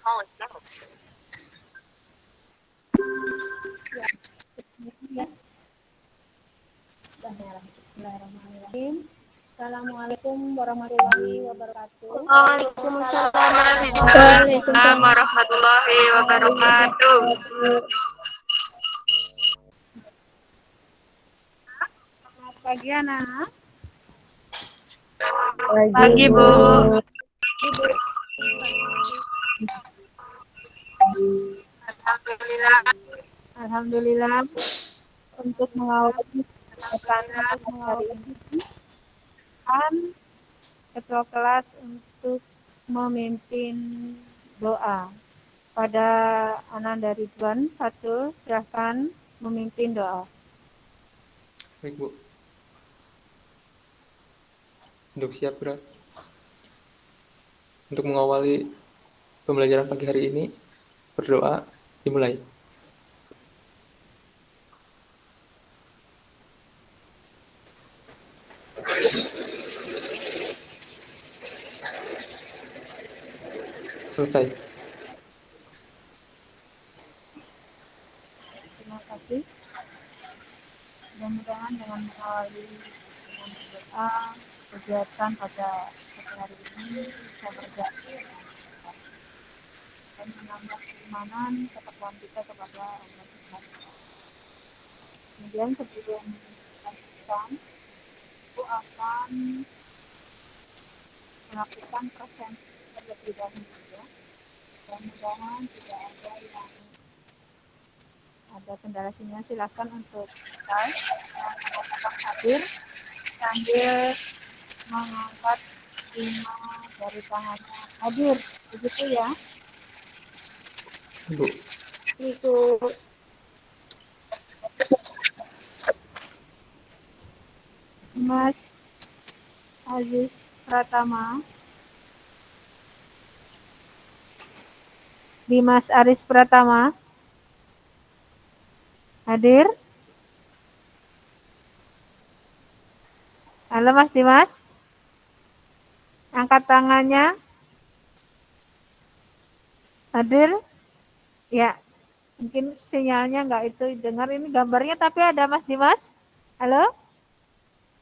Ya, Bismillahirrahmanirrahim. Assalamualaikum warahmatullahi wabarakatuh. Waalaikumsalam warahmatullahi wabarakatuh. Selamat pagi anak. Pagi, Bu. Alhamdulillah. Alhamdulillah untuk mengawali kegiatan hari ini dan ketua kelas untuk memimpin doa. Pada Ananda Ridwan, satu, silahkan memimpin doa. Baik, Bu. Untuk siap, Bro. Untuk mengawali pembelajaran pagi hari ini, berdoa dimulai. Selesai. Terima kasih. Mudah-mudahan dengan mengawali dengan berdoa, kegiatan pada hari ini bisa berjalan dan menambah keimanan ketakwaan kita kepada Allah Subhanahu wa Ta'ala. Kemudian sebelum dilanjutkan, aku akan melakukan presensi terlebih dahulu ya. Mudah-mudahan tidak ada yang ada kendala sinyal, silakan untuk hadir sambil mengangkat 5 dari tangannya. Hadir, begitu ya. Bu. Itu Mas Aziz Pratama, Dimas Aris Pratama, hadir. Halo Mas Dimas, angkat tangannya. Hadir. Ya, mungkin sinyalnya nggak itu dengar, ini gambarnya tapi ada Mas Dimas. Halo,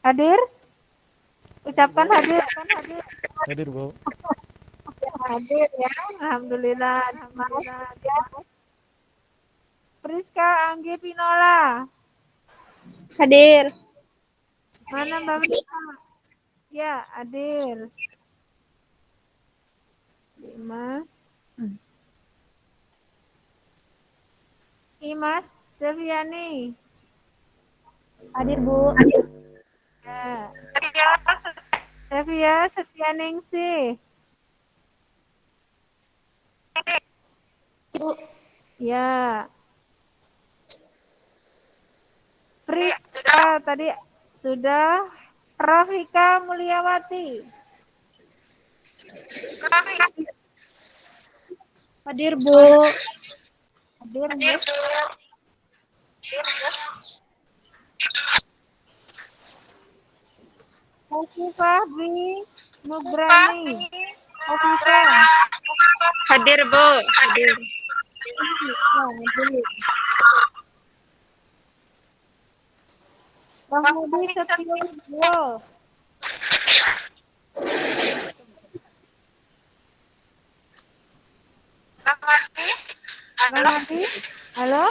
hadir. Ucapkan hadir. Hadir, Bu. Hadir ya, alhamdulillah. Mas ya. Priska Anggi Pinola. Hadir. Mana Mbak Priska? Ya, hadir. Dimas. Imas Deviani. Hadir, Bu. Ya. Devia Setianingsih. Bu. Ya. Priska tadi sudah. Rafika Mulyawati. Hadir, Bu. Hadir, Bu. Kofifah Dwi Nugrani. Kofifah. Hadir, Bu. Hadir. Rahmudi Setiowibowo. Rahmadi. Halo.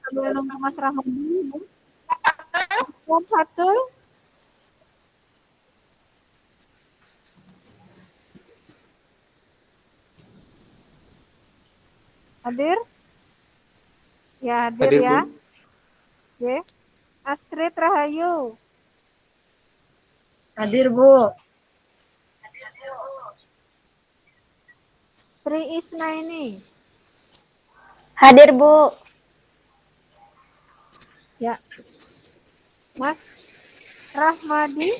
Sambil nunggu Mas Rahmadi. Fatul. Hadir? Ya, hadir ya. Oke. Astrid Rahayu. Hadir, Bu. Tri Isnaini. Hadir, Bu. Ya. Mas Rahmadi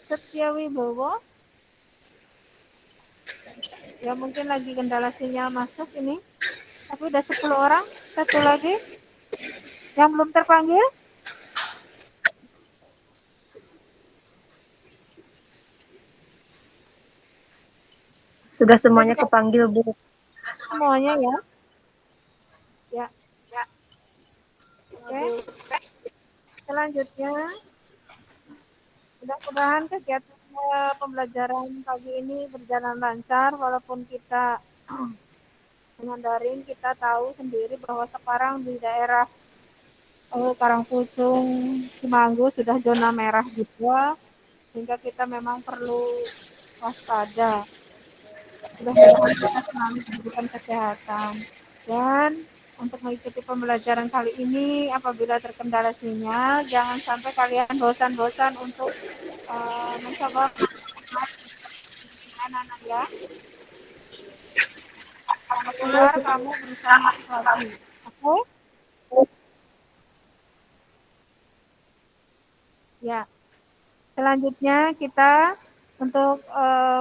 Setiawibowo. Ya, mungkin lagi kendala sinyal masuk ini. Tapi udah 10 orang. Satu lagi yang belum terpanggil. Sudah semuanya kepanggil, Bu. Semuanya ya. Ya. Oke. Selanjutnya, mudah-mudahan kegiatan pembelajaran pagi ini berjalan lancar walaupun kita dengan daring. Kita tahu sendiri bahwa sekarang di daerah Karangpucung, Semanggu sudah zona merah juga, sehingga kita memang perlu waspada. Mudah-mudahan kita selalu diberikan kesehatan. Dan untuk mengikuti pembelajaran kali ini, apabila terkendala sinyal, jangan sampai kalian bosan-bosan untuk mencoba anak-anak ya. Kalau keluar, kamu berusaha masuk lagi. Oke? Ya. Selanjutnya kita untuk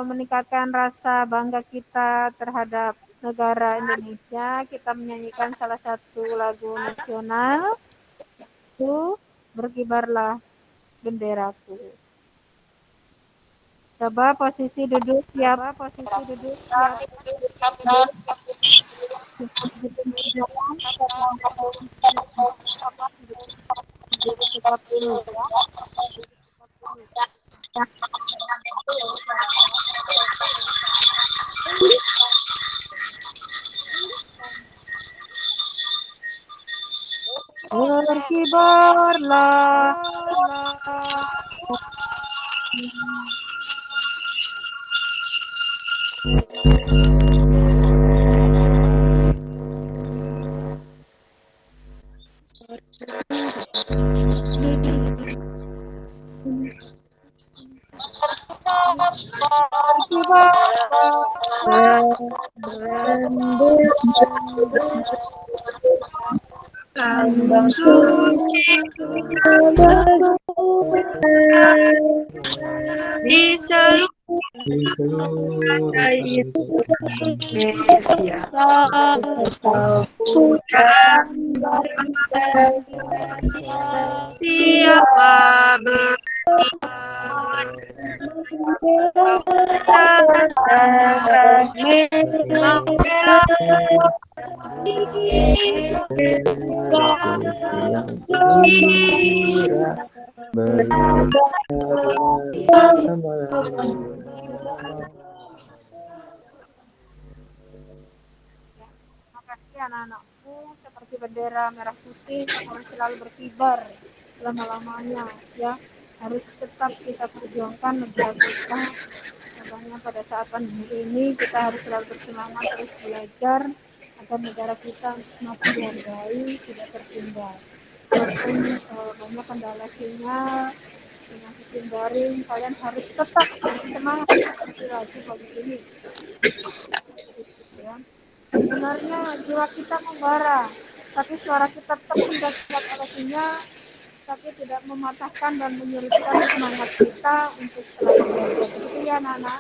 meningkatkan rasa bangga kita terhadap negara Indonesia, kita menyanyikan salah satu lagu nasional, itu Berkibarlah Benderaku. Coba posisi duduk siap. Siap dulu ya. Berkibarlah Lambang suci di seluruh Di seluruh Indonesia. Bukan bangsa siapa membela yang gembira bersama. Makasih anak-anakku, seperti bendera merah putih harus selalu berkibar selama-lamanya ya. Harus tetap kita perjuangkan negara kita. Makanya pada saat pandemi ini kita harus selalu bersemangat terus belajar agar negara kita semakin dihargai, tidak tertinggal. Walaupun banyak kendala sinyal, dengan sistem daring, kalian harus tetap bersemangat seperti lagi pagi ini. Ya. Sebenarnya jiwa kita membara, tapi suara kita tersendat oleh sinyal, tapi tidak mematahkan dan menyurutkan semangat kita untuk selalu belajar. Begitu ya, Nana.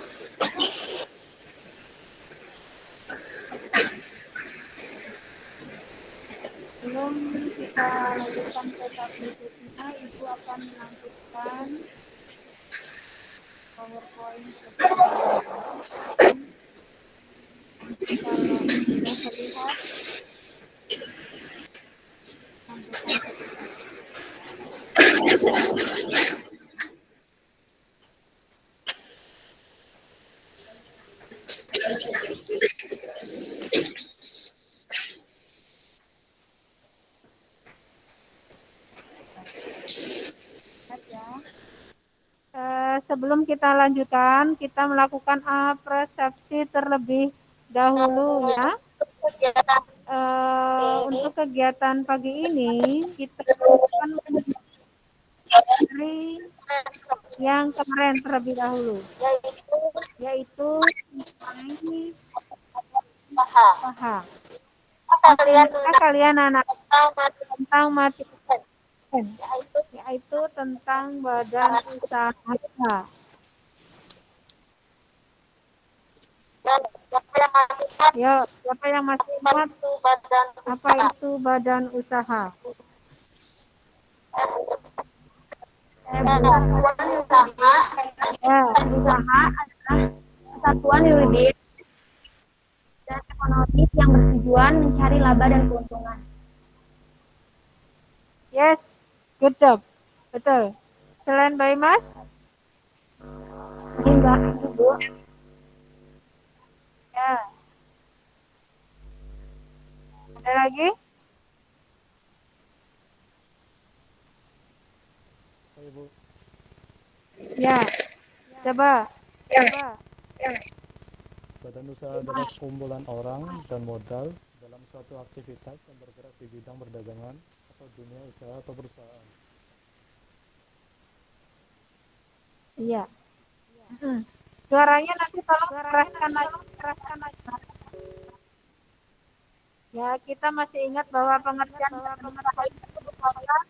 Sebelum kita lanjutkan ke tahap berikutnya, Ibu akan melanjutkan PowerPoint presentasi. Kalau sudah terlihat, sampaikan ke kita. Sebelum kita lanjutkan, kita melakukan persepsi terlebih dahulu ya. Untuk kegiatan pagi ini kita akan dari yang kemarin terlebih dahulu, yaitu mengenai usaha. Masih ingatkah kalian anak tentang materi yaitu tentang badan usaha. Ya, siapa yang masih ingat apa itu badan usaha? Ya, usaha adalah kesatuan yuridis yang bertujuan mencari laba dan keuntungan. Yes, good job. Betul. Selain Mbak Imas? Enggak, Bu. Ya. Ada lagi? Saya Bu. Ya. Coba. Badan usaha adalah kumpulan orang dan modal dalam suatu aktivitas yang bergerak di bidang perdagangan atau dunia usaha atau perusahaan. Iya. Suaranya nanti tolong keraskan lagi. Ya, kita masih ingat bahwa pengertian badan usaha itu merupakan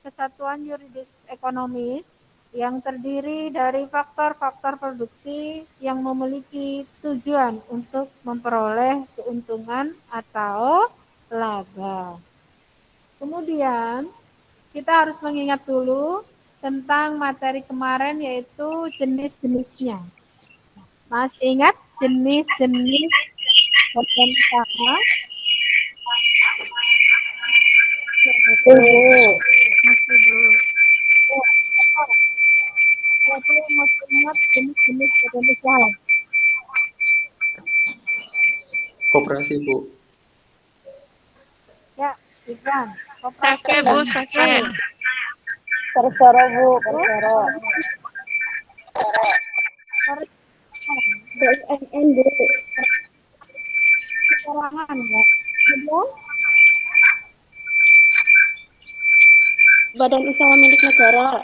kesatuan yuridis ekonomis yang terdiri dari faktor-faktor produksi yang memiliki tujuan untuk memperoleh keuntungan atau laba. Kemudian, kita harus mengingat dulu tentang materi kemarin yaitu jenis-jenisnya. Mas ingat jenis-jenis badan usaha? Masih dulu. Siapa yang masih ingat jenis-jenis badan usaha? Koperasi, Bu. Ya, Ivan. Sake, Bu, sake. Persero, Bu, persero. BUMN, Bu. Perorangan ya. Kemudian Badan usaha milik negara.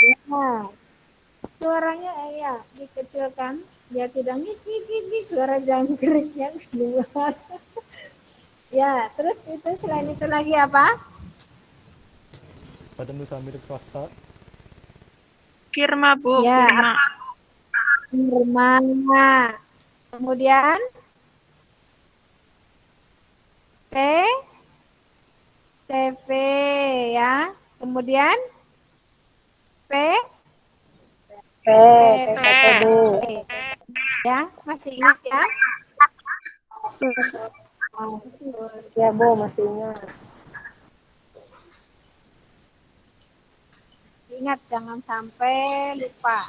ya, suaranya ya dikecilkan, dia tidak ngik suara jangkrik yang keluar. Ya, terus itu selain itu lagi apa? Badan usaha milik swasta. Firma, Bu, Ya, firma. firma. Kemudian T TV ya. Kemudian P Bu. ya, masih ingat ya? Ya, Bu, masih ingat. Ingat jangan sampai lupa.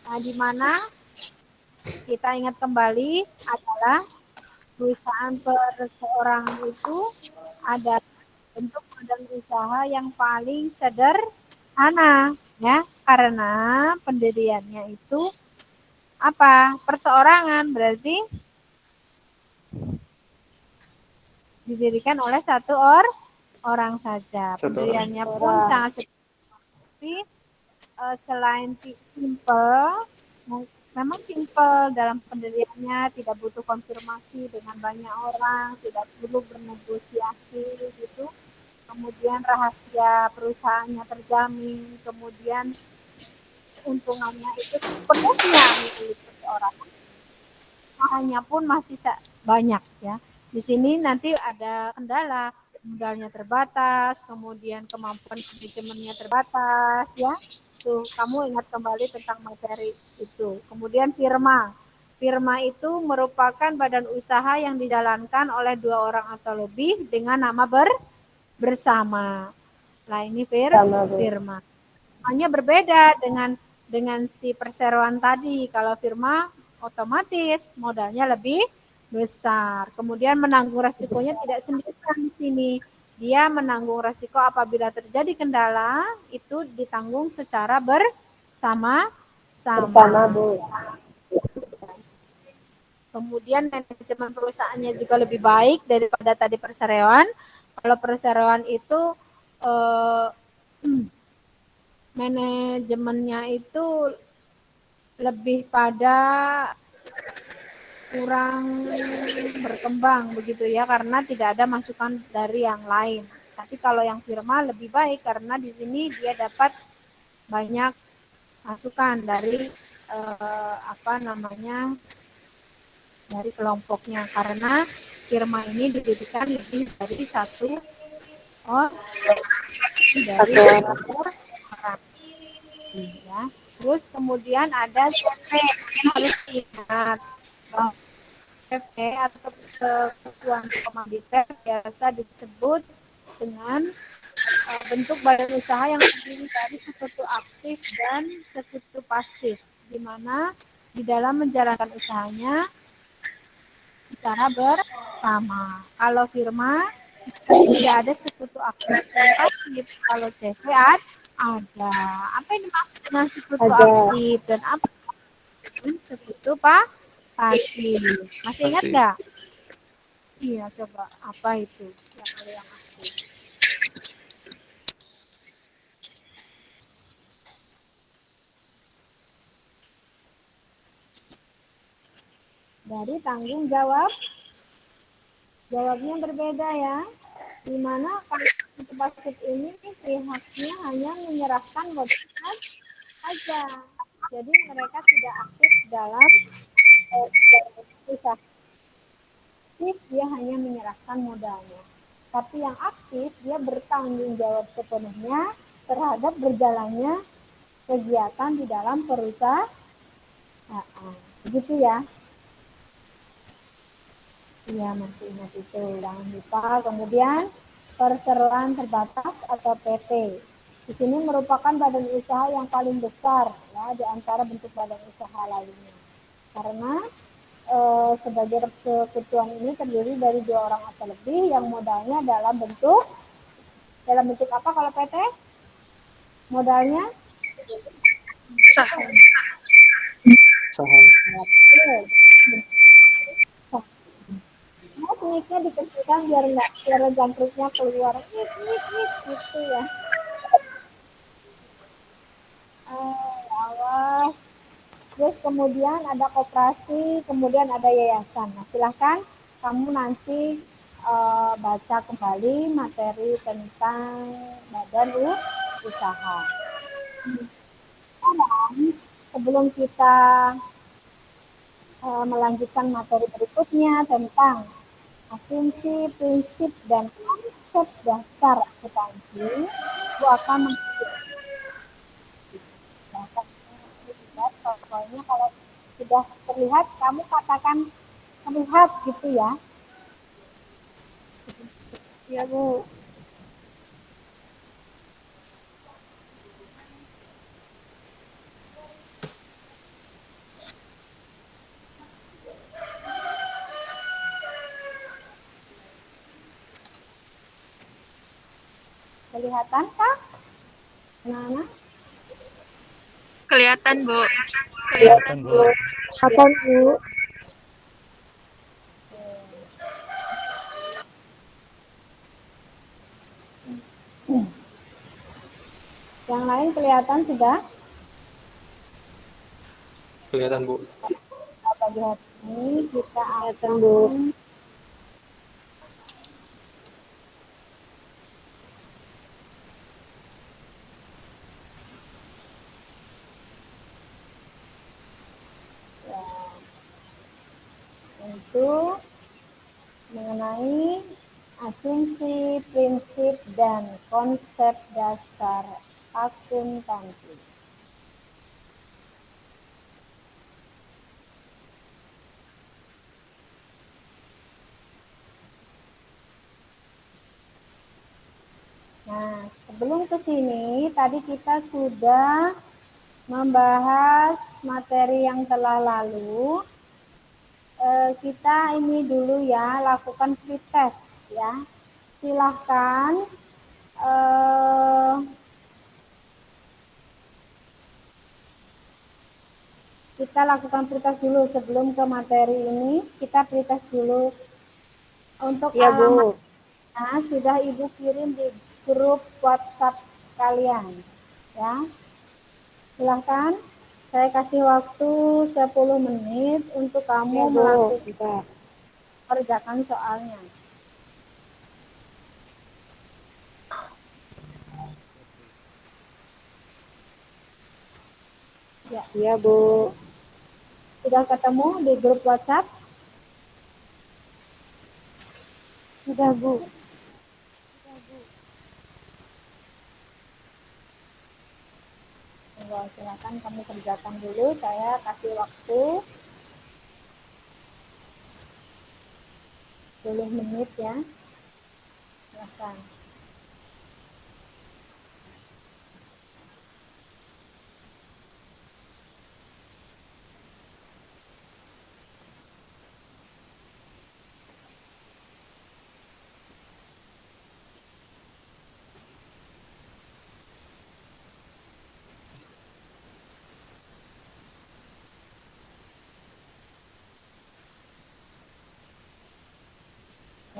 Nah, di mana kita ingat kembali adalah perusahaan perseorangan itu ada bentuk badan usaha yang paling sederhana ya, karena pendiriannya itu apa? Perseorangan, berarti didirikan oleh satu orang saja. Pendiriannya pun sangat seperti selain simple, memang simple dalam pendiriannya, tidak butuh konfirmasi dengan banyak orang, tidak perlu bernegosiasi gitu. Kemudian rahasia perusahaannya terjamin, kemudian keuntungannya itu sepenuhnya milik seseorang. Usahanya pun masih banyak ya. Di sini nanti ada kendala, modalnya terbatas, kemudian kemampuan manajemennya terbatas ya. Tuh, kamu ingat kembali tentang materi itu. Kemudian firma. Firma itu merupakan badan usaha yang dijalankan oleh 2 orang atau lebih dengan nama bersama. Nah, ini firma. Hanya berbeda dengan si perseroan tadi. Kalau firma otomatis modalnya lebih besar. Kemudian menanggung resikonya tidak sendirian di sini. Dia menanggung resiko apabila terjadi kendala itu ditanggung secara bersama-sama. Bu. Kemudian manajemen perusahaannya juga lebih baik daripada tadi perseroan. Kalau perseroan itu manajemennya itu lebih pada kurang berkembang begitu ya, karena tidak ada masukan dari yang lain. Tapi kalau yang firma lebih baik karena di sini dia dapat banyak masukan dari dari kelompoknya, karena firma ini didirikan lebih dari satu orang. Ya. Terus kemudian ada CP, harus diingat. PP atau Kesatuan Komanditer biasa disebut dengan bentuk badan usaha yang terdiri dari sekutu aktif dan sekutu pasif, di mana di dalam menjalankan usahanya secara bersama. Kalau firma tidak ada sekutu aktif dan pasif. Kalau CV ada. Apa yang dimaksud dengan sekutu Ada. aktif dan apa yang sekutu pasif? Masih ingat Masih. nggak? Iya, coba apa itu yang aktif? Dari tanggung jawabnya berbeda ya. Di mana kalau pasif ini pihaknya hanya menyerahkan modal aja. Jadi mereka tidak aktif dalam usaha. Aktif dia hanya menyerahkan modalnya. Tapi yang aktif dia bertanggung jawab sepenuhnya terhadap berjalannya kegiatan di dalam perusahaan. Begitu ya. Iya, masih ingat itu. Jangan lupa. Kemudian perseroan terbatas atau PT. Di sini merupakan badan usaha yang paling besar ya di antara bentuk badan usaha lainnya. Karena sebagai keketuaan ini terdiri dari 2 orang atau lebih yang modalnya dalam bentuk apa kalau PT? Modalnya Saham. Saham. mic-nya dikecilkan biar jangkriknya keluar gitu ya. Awas. Terus kemudian ada koperasi, kemudian ada yayasan. Nah, silahkan kamu nanti baca kembali materi tentang badan usaha. Sebelum kita melanjutkan materi berikutnya tentang asumsi, prinsip, dan konsep dasar akuntansi, itu akan pokoknya kalau sudah terlihat, kamu katakan terlihat gitu ya. Iya, Bu. Kelihatan kah? Anak-anak? Kelihatan, Bu. Kelihatan, Bu. Apa, Bu? Yang lain kelihatan sudah? Kelihatan, Bu. Pagi hari ini kita Kelihatan, Bu. untuk mengenai asumsi, prinsip, dan konsep dasar akuntansi. Nah, sebelum ke sini, tadi kita sudah membahas materi yang telah lalu. Kita ini dulu ya, lakukan free test ya. Silahkan kita lakukan free test dulu sebelum ke materi ini. Kita free test dulu. Untuk Iya, Bu. alamatnya sudah Ibu kirim di grup WhatsApp kalian ya. Silahkan, saya kasih waktu 10 menit untuk kamu Iya, Bu. melakukan Bentar. kerjakan soalnya. Ya, Iya, Bu. sudah ketemu di grup WhatsApp? Sudah, Bu. Silakan kamu kerjakan dulu, saya kasih waktu 10 menit ya. Silahkan.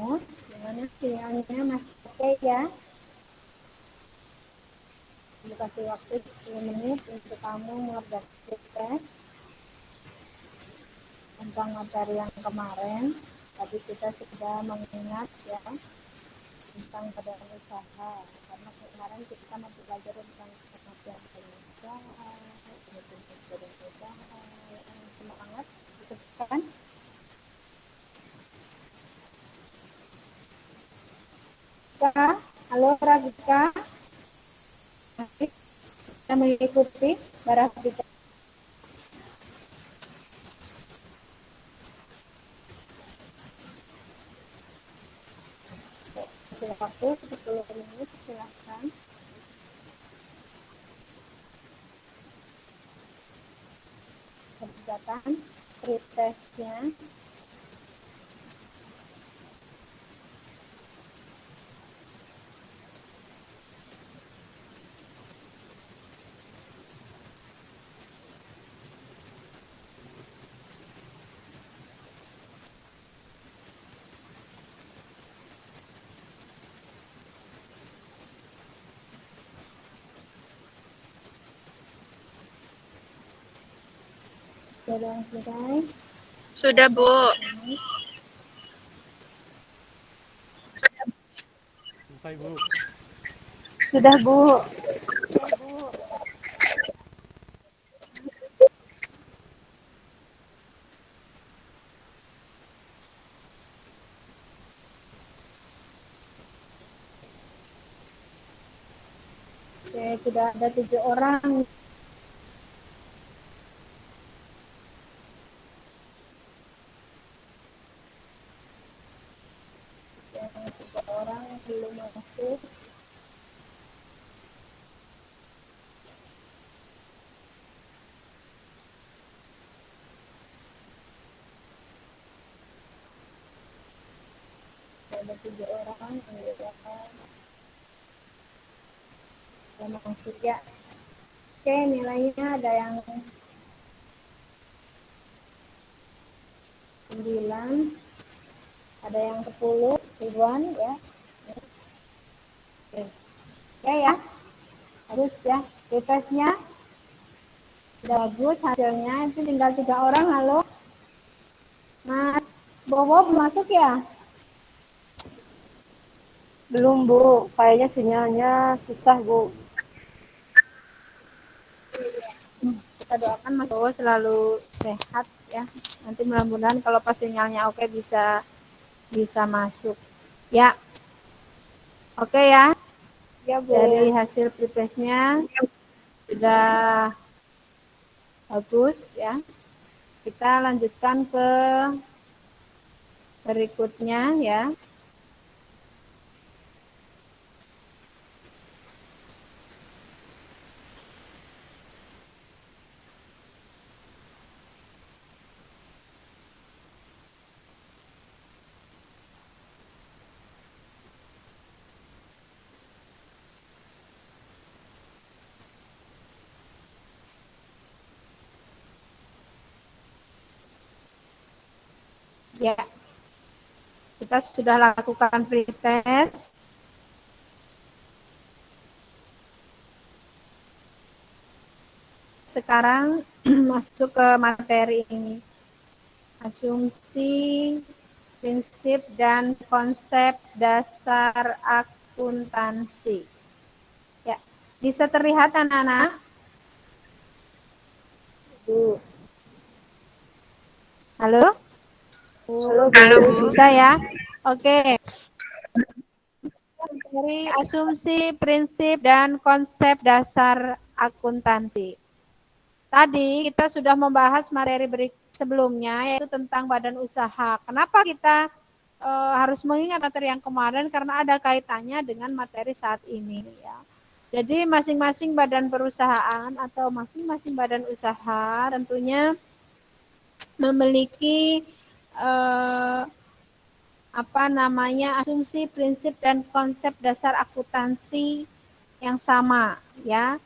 Oh, gimana sinyalnya masih oke ya? Dikasih waktu 10 menit untuk kamu mengerjakan tes tentang materi yang kemarin. Tadi kita sudah mengingat ya tentang badan usaha, karena kemarin kita masih belajar tentang pengertian badan usaha, jenis-jenis badan usaha, yang semangat, gitu kan? Rika, halo Radika, masih kita mengikuti Radika. Waktu 10 menit silahkan. Kerjakan pretestnya. Sudah selesai. Sudah, Bu. Selesai, Bu. Sudah, Bu. Oke, sudah ada 7 orang. Yang 3 orang belum masuk. Ada 7 orang yang masuk ya. Oke, nilainya ada yang 9, ada yang 10 ribuan ya. Oke ya, bagus ya. Tesnya udah bagus hasilnya. Itu tinggal 3 orang. Halo, Mas Bobo masuk ya? Belum, Bu. Kayaknya sinyalnya susah, Bu. Kita doakan Mas Bowo selalu sehat ya. Nanti mudah-mudahan kalau pas sinyalnya oke bisa masuk. Ya. Oke ya. Ya, Bu. Dari hasil pretestnya sudah bagus ya. Kita lanjutkan ke berikutnya ya. Ya. Kita sudah lakukan pretest. Sekarang masuk ke materi ini. Asumsi, prinsip, dan konsep dasar akuntansi. Ya, bisa terlihat anak-anak? Bu. Halo? Halo, Halo, Bu. Bu. Bisa ya? Oke. Dari asumsi, prinsip, dan konsep dasar akuntansi. Tadi kita sudah membahas materi sebelumnya yaitu tentang badan usaha. Kenapa kita harus mengingat materi yang kemarin karena ada kaitannya dengan materi saat ini ya. Jadi masing-masing badan perusahaan atau masing-masing badan usaha tentunya memiliki asumsi, prinsip dan konsep dasar akuntansi yang sama ya.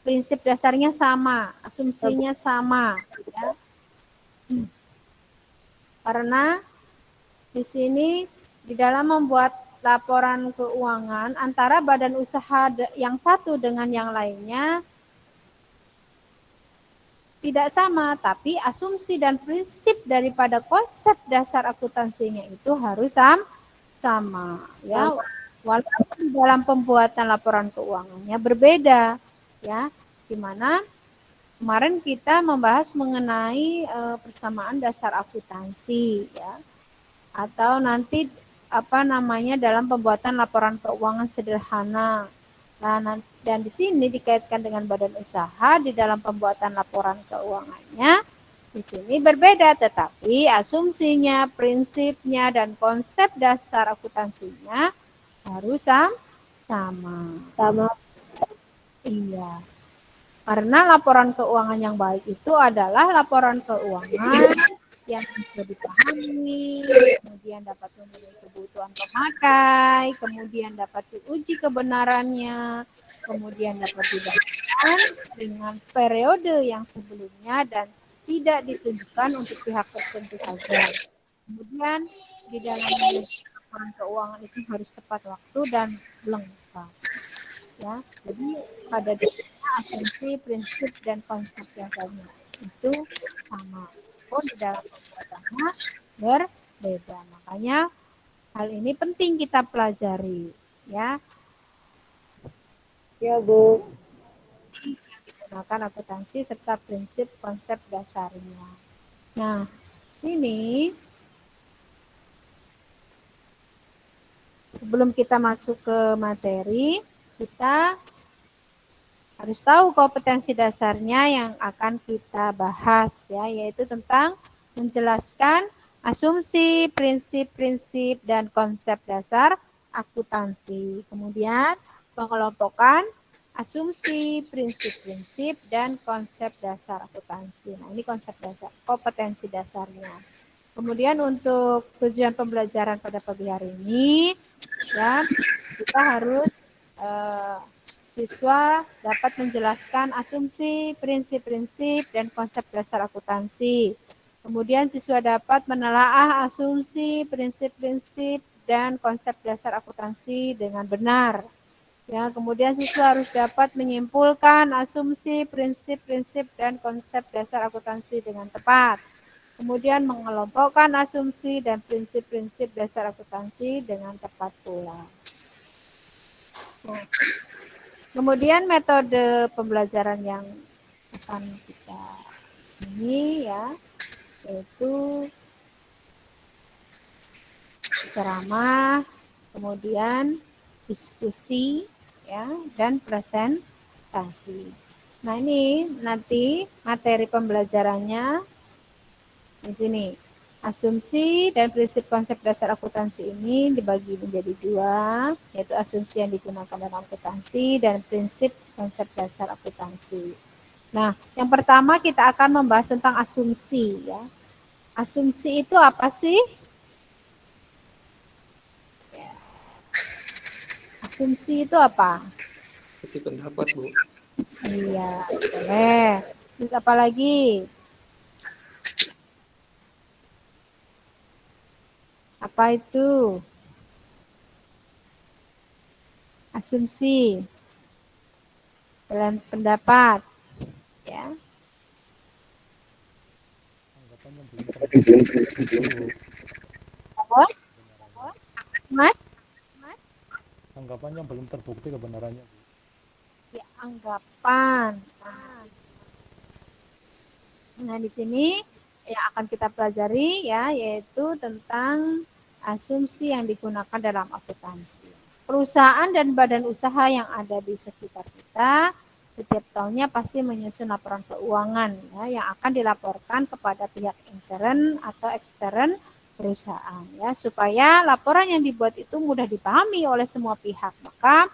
Prinsip dasarnya sama, asumsinya sama ya. Karena di sini di dalam membuat laporan keuangan antara badan usaha yang satu dengan yang lainnya tidak sama, tapi asumsi dan prinsip daripada konsep dasar akuntansinya itu harus sama ya. Walaupun dalam pembuatan laporan keuangannya berbeda ya, di mana kemarin kita membahas mengenai persamaan dasar akuntansi ya, atau nanti dalam pembuatan laporan keuangan sederhana. Nah, dan di sini dikaitkan dengan badan usaha di dalam pembuatan laporan keuangannya. Di sini berbeda, tetapi asumsinya, prinsipnya, dan konsep dasar akuntansinya harus sama. Iya. Karena laporan keuangan yang baik itu adalah laporan keuangan yang bisa dipahami, kemudian dapat memenuhi kebutuhan pemakai, kemudian dapat diuji kebenarannya, kemudian dapat dibandingkan dengan periode yang sebelumnya dan tidak ditunjukkan untuk pihak tertentu saja. Kemudian di dalam laporan keuangan itu harus tepat waktu dan lengkap. Ya, jadi pada dasarnya asumsi, prinsip dan konsep dasarnya itu sama, pun di dalam pembuatannya berbeda. Makanya hal ini penting kita pelajari, ya. Ya, Bu. Gunakan akuntansi serta prinsip konsep dasarnya. Nah, ini sebelum kita masuk ke materi, kita harus tahu kompetensi dasarnya yang akan kita bahas ya, yaitu tentang menjelaskan asumsi, prinsip-prinsip dan konsep dasar akuntansi. Kemudian pengelompokan asumsi, prinsip-prinsip dan konsep dasar akuntansi. Nah, ini konsep dasar, kompetensi dasarnya. Kemudian untuk tujuan pembelajaran pada pagi hari ini ya, kita harus siswa dapat menjelaskan asumsi, prinsip-prinsip, dan konsep dasar akuntansi. Kemudian siswa dapat menelaah asumsi, prinsip-prinsip, dan konsep dasar akuntansi dengan benar. Ya, kemudian siswa harus dapat menyimpulkan asumsi, prinsip-prinsip, dan konsep dasar akuntansi dengan tepat. Kemudian mengelompokkan asumsi dan prinsip-prinsip dasar akuntansi dengan tepat pula. Nah, kemudian metode pembelajaran yang akan kita ini ya, yaitu ceramah, kemudian diskusi ya, dan presentasi. Nah, ini nanti materi pembelajarannya di sini. Asumsi dan prinsip konsep dasar akuntansi ini dibagi menjadi dua, yaitu asumsi yang digunakan dalam akuntansi dan prinsip konsep dasar akuntansi. Nah, yang pertama kita akan membahas tentang asumsi ya. Asumsi itu apa sih? Asumsi itu apa? Seperti pendapat, Bu. Iya, boleh. Terus apa lagi? Apa itu? Asumsi dan pendapat. Ya. Anggapan yang belum terbukti. Apa? Mas? Anggapan yang belum terbukti kebenarannya, Bu. Ya, anggapan. Nah, di sini yang akan kita pelajari ya, yaitu tentang asumsi yang digunakan dalam akuntansi. Perusahaan dan badan usaha yang ada di sekitar kita setiap tahunnya pasti menyusun laporan keuangan ya, yang akan dilaporkan kepada pihak intern atau ekstern perusahaan ya, supaya laporan yang dibuat itu mudah dipahami oleh semua pihak. Maka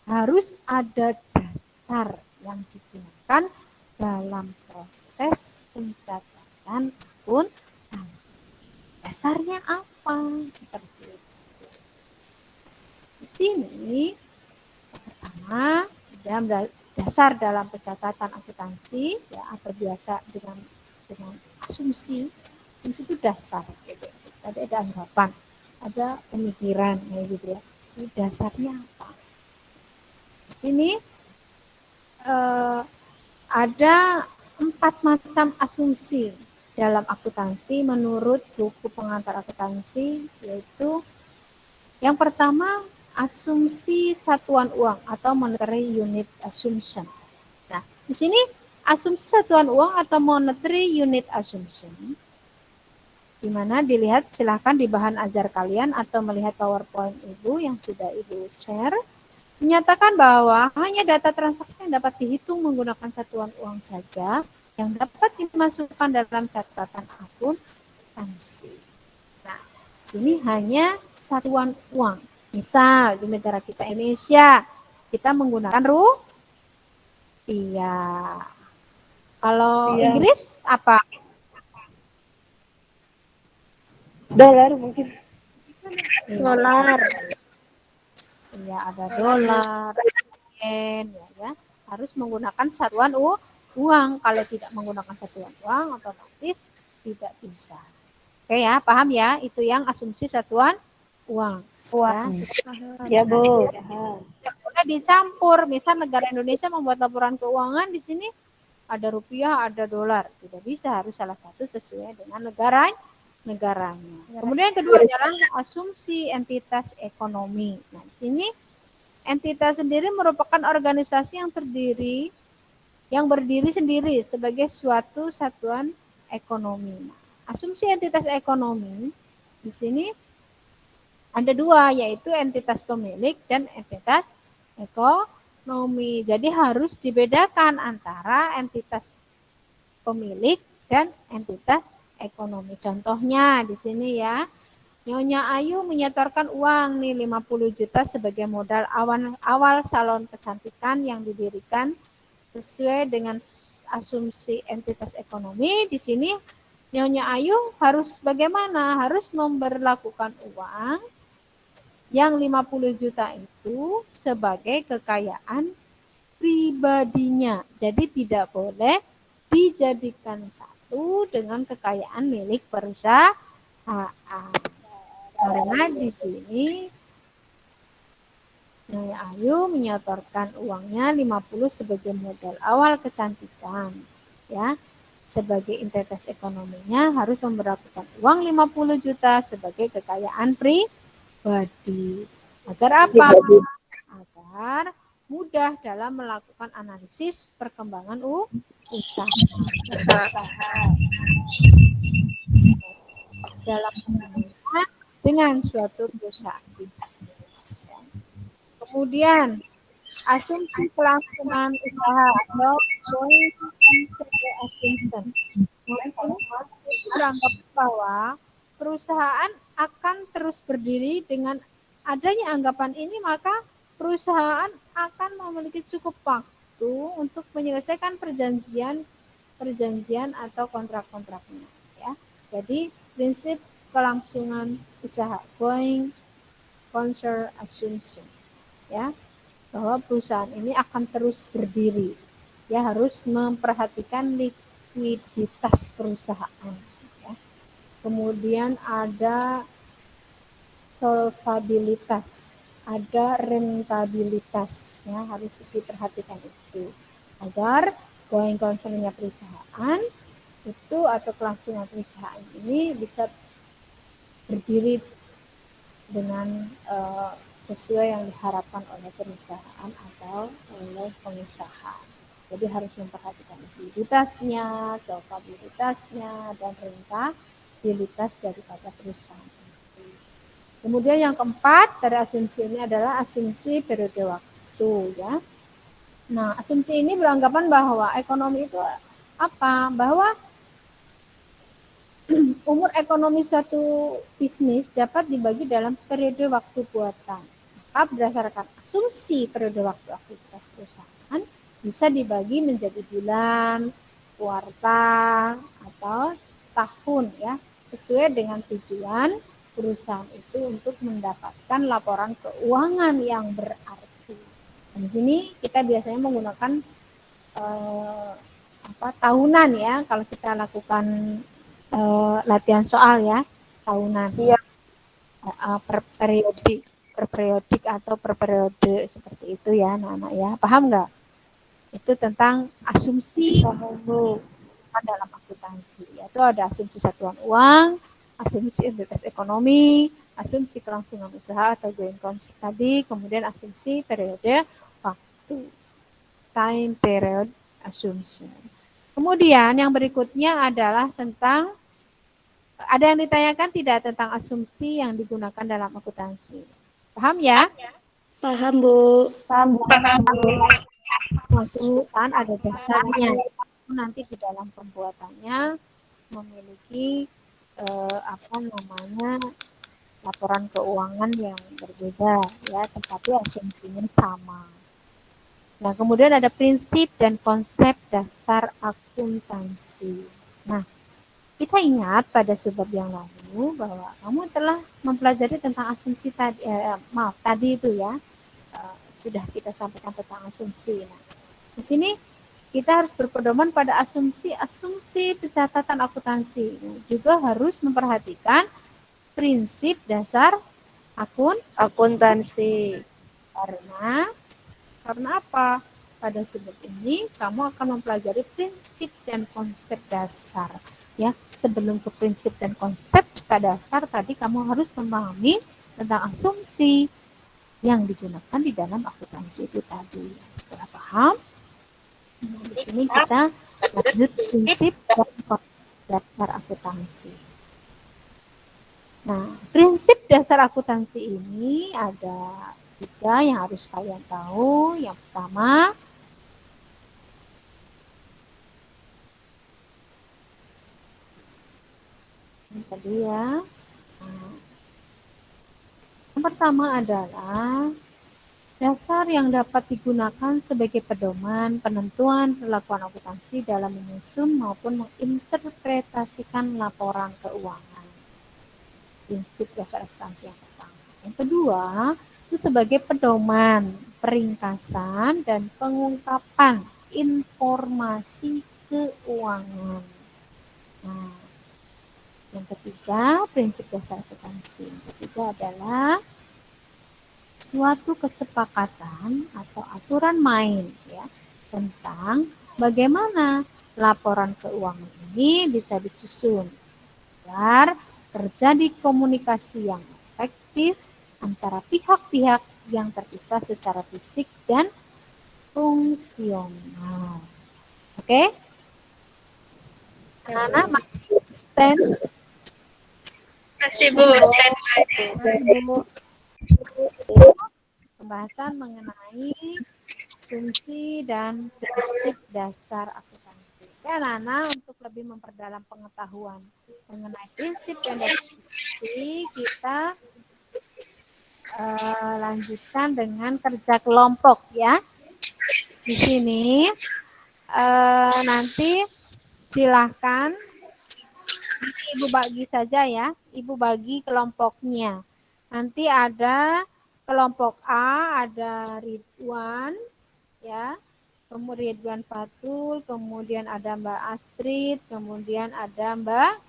harus ada dasar yang digunakan dalam proses pencatatan akuntansi. Dasarnya apa? Seperti itu. Di sini pertama dasar dalam pencatatan akuntansi ya, atau biasa dengan asumsi itu dasar gitu. Ada anggapan, ada pemikiran ya gitu ya. Ini dasarnya apa? Di sini ada 4 macam asumsi dalam akuntansi menurut buku pengantar akuntansi, yaitu yang pertama asumsi satuan uang atau monetary unit assumption. Nah, di sini asumsi satuan uang atau monetary unit assumption, di mana dilihat silahkan di bahan ajar kalian atau melihat PowerPoint Ibu yang sudah Ibu share, menyatakan bahwa hanya data transaksi yang dapat dihitung menggunakan satuan uang saja yang dapat dimasukkan dalam catatan akuntansi. Nah, sini hanya satuan uang. Misal di negara kita Indonesia, kita menggunakan rupiah. Kalau Inggris apa? Dolar mungkin. Dolar. Ya, ada dolar, yen, ya. Harus menggunakan satuan uang. Kalau tidak menggunakan satuan uang, otomatis tidak bisa. Oke ya, paham ya? Itu yang asumsi satuan uang. Uang. Ya, Bu. Boleh dicampur. Misal negara Indonesia membuat laporan keuangan, di sini ada rupiah, ada dolar. Tidak bisa, harus salah satu sesuai dengan negaranya. Kemudian yang kedua adalah asumsi entitas ekonomi. Nah, di sini entitas sendiri merupakan organisasi yang berdiri sendiri sebagai suatu satuan ekonomi. Nah, asumsi entitas ekonomi di sini ada 2, yaitu entitas pemilik dan entitas ekonomi. Jadi harus dibedakan antara entitas pemilik dan entitas ekonomi. Contohnya di sini ya, Nyonya Ayu menyetorkan uang nih 50 juta sebagai modal awal salon kecantikan yang didirikan sesuai dengan asumsi entitas ekonomi. Di sini Nyonya Ayu harus bagaimana? Harus memberlakukan uang yang 50 juta itu sebagai kekayaan pribadinya. Jadi tidak boleh dijadikan satu dengan kekayaan milik perusahaan. Karena di sini Nyonya Ayu menyetorkan uangnya 50 sebagai modal awal kecantikan, ya. Sebagai entitas ekonominya harus memberlakukan uang 50 juta sebagai kekayaan pribadi. Agar apa? Agar mudah dalam melakukan analisis perkembangan usaha. Dalam hubungannya dengan suatu perusahaan bisnis. Kemudian asumsi kelangsungan usaha atau going concern assumption. Ini beranggap bahwa perusahaan akan terus berdiri. Dengan adanya anggapan ini, maka perusahaan akan memiliki cukup waktu untuk menyelesaikan perjanjian atau kontrak-kontraknya, ya. Jadi prinsip kelangsungan usaha, going concern assumption, ya, bahwa perusahaan ini akan terus berdiri, ya, harus memperhatikan likuiditas perusahaan, ya. Kemudian ada solvabilitas, ada rentabilitas, ya, harus diperhatikan itu agar going concern-nya perusahaan itu atau kelangsungan perusahaan ini bisa berdiri dengan sesuai yang diharapkan oleh perusahaan atau oleh pengusaha. Jadi harus memperhatikan likuiditasnya, solvabilitasnya, dan rentabilitas daripada perusahaan. Kemudian yang keempat dari asumsi ini adalah asumsi periode waktu, ya. Nah, asumsi ini beranggapan bahwa ekonomi itu apa? Bahwa Umur ekonomi suatu bisnis dapat dibagi dalam periode waktu buatan. Maka berdasarkan asumsi periode waktu aktivitas perusahaan bisa dibagi menjadi bulan, kuartal, atau tahun ya, sesuai dengan tujuan perusahaan itu untuk mendapatkan laporan keuangan yang berarti. Di sini kita biasanya menggunakan tahunan ya, kalau kita lakukan latihan soal ya, tahunan. Iya. Per periodik atau per periode seperti itu ya, anak-anak ya. Paham nggak? Itu tentang asumsi dalam akuntansi. Yaitu ada asumsi satuan uang, asumsi entitas ekonomi, asumsi kelangsungan usaha atau going concern tadi, kemudian asumsi periode waktu, time period assumption. Kemudian yang berikutnya adalah tentang, ada yang ditanyakan tidak tentang asumsi yang digunakan dalam akuntansi? Paham ya? Paham, Bu. Paham, Bu. Waktu kan ada dasarnya. Nanti di dalam pembuatannya memiliki laporan keuangan yang berbeda ya, tetapi asumsinya sama. Nah, kemudian ada prinsip dan konsep dasar akuntansi. Nah, kita ingat pada subbab yang lalu bahwa kamu telah mempelajari tentang asumsi tadi, tadi itu ya, sudah kita sampaikan tentang asumsi. Nah, di sini kita harus berpedoman pada asumsi pencatatan akuntansi. Nah, juga harus memperhatikan prinsip dasar akuntansi. Karena apa? Pada subbab ini kamu akan mempelajari prinsip dan konsep dasar. Ya, sebelum ke prinsip dan konsep dasar tadi kamu harus memahami tentang asumsi yang digunakan di dalam akuntansi itu tadi. Setelah paham, di sini kita lanjut prinsip dan konsep dasar akuntansi. Nah, prinsip dasar akuntansi ini ada 3 yang harus kalian tahu. Yang pertama, ini tadi ya. Yang pertama adalah dasar yang dapat digunakan sebagai pedoman penentuan perlakuan akuntansi dalam menyusun maupun menginterpretasikan laporan keuangan. Prinsip dasar akuntansi yang pertama. Yang kedua, itu sebagai pedoman, peringkasan, dan pengungkapan informasi keuangan. Nah, yang ketiga, prinsip dasar akuntansi. Yang ketiga adalah suatu kesepakatan atau aturan main ya, tentang bagaimana laporan keuangan ini bisa disusun agar terjadi komunikasi yang efektif antara pihak-pihak yang terpisah secara fisik dan fungsional. Oke? Anak-anak masih stand? Masih, Bu. Pembahasan mengenai asumsi dan prinsip dasar akuntansi. Dan anak untuk lebih memperdalam pengetahuan mengenai prinsip dan dasar akuntansi, kita lanjutkan dengan kerja kelompok ya. Di sini nanti silahkan Ibu bagi saja ya. Ibu bagi kelompoknya. Nanti ada kelompok A, ada Ridwan ya. Kemudian Ridwan Fatul, kemudian ada Mbak Astrid, kemudian ada Mbak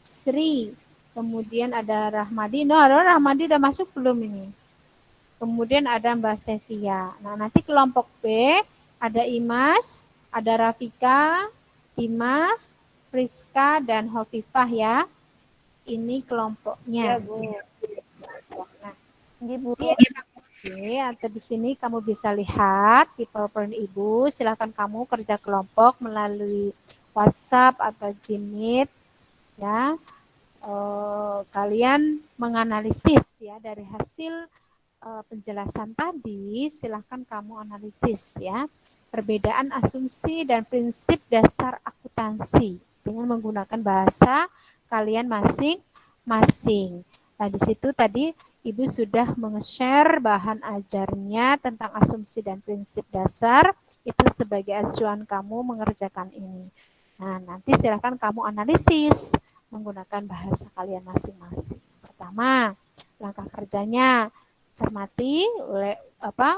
Sri. Kemudian ada Rahmadi. No, Rahmadi udah masuk belum ini? Kemudian ada Mbak Sevia. Nah, nanti kelompok B ada Imas, ada Rafika, Dimas, Priska, dan Hovifah ya. Ini kelompoknya. Ya, Bu. Nah, Bu. atau di sini kamu bisa lihat di PowerPoint Ibu. Silakan kamu kerja kelompok melalui WhatsApp atau Gmeet ya. Kalian menganalisis ya dari hasil penjelasan tadi. Silakan kamu analisis ya perbedaan asumsi dan prinsip dasar akuntansi dengan menggunakan bahasa kalian masing-masing. Nah, di situ tadi Ibu sudah meng-share bahan ajarnya tentang asumsi dan prinsip dasar itu sebagai acuan kamu mengerjakan ini. Nah, nanti silakan kamu analisis menggunakan bahasa kalian masing-masing. Pertama, langkah kerjanya cermati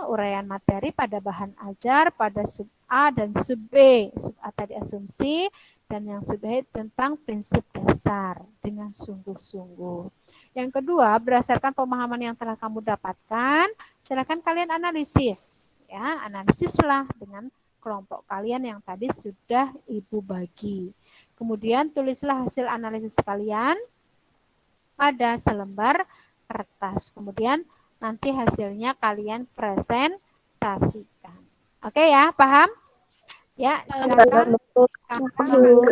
uraian materi pada bahan ajar pada sub A dan sub B. Sub A tadi asumsi dan yang sub B tentang prinsip dasar dengan sungguh-sungguh. Yang kedua, berdasarkan pemahaman yang telah kamu dapatkan, silakan kalian analisis. Ya, analisislah dengan kelompok kalian yang tadi sudah Ibu bagi. Kemudian tulislah hasil analisis kalian pada selembar kertas. Kemudian nanti hasilnya kalian presentasikan. Oke ya, paham? Ya, silakan kamu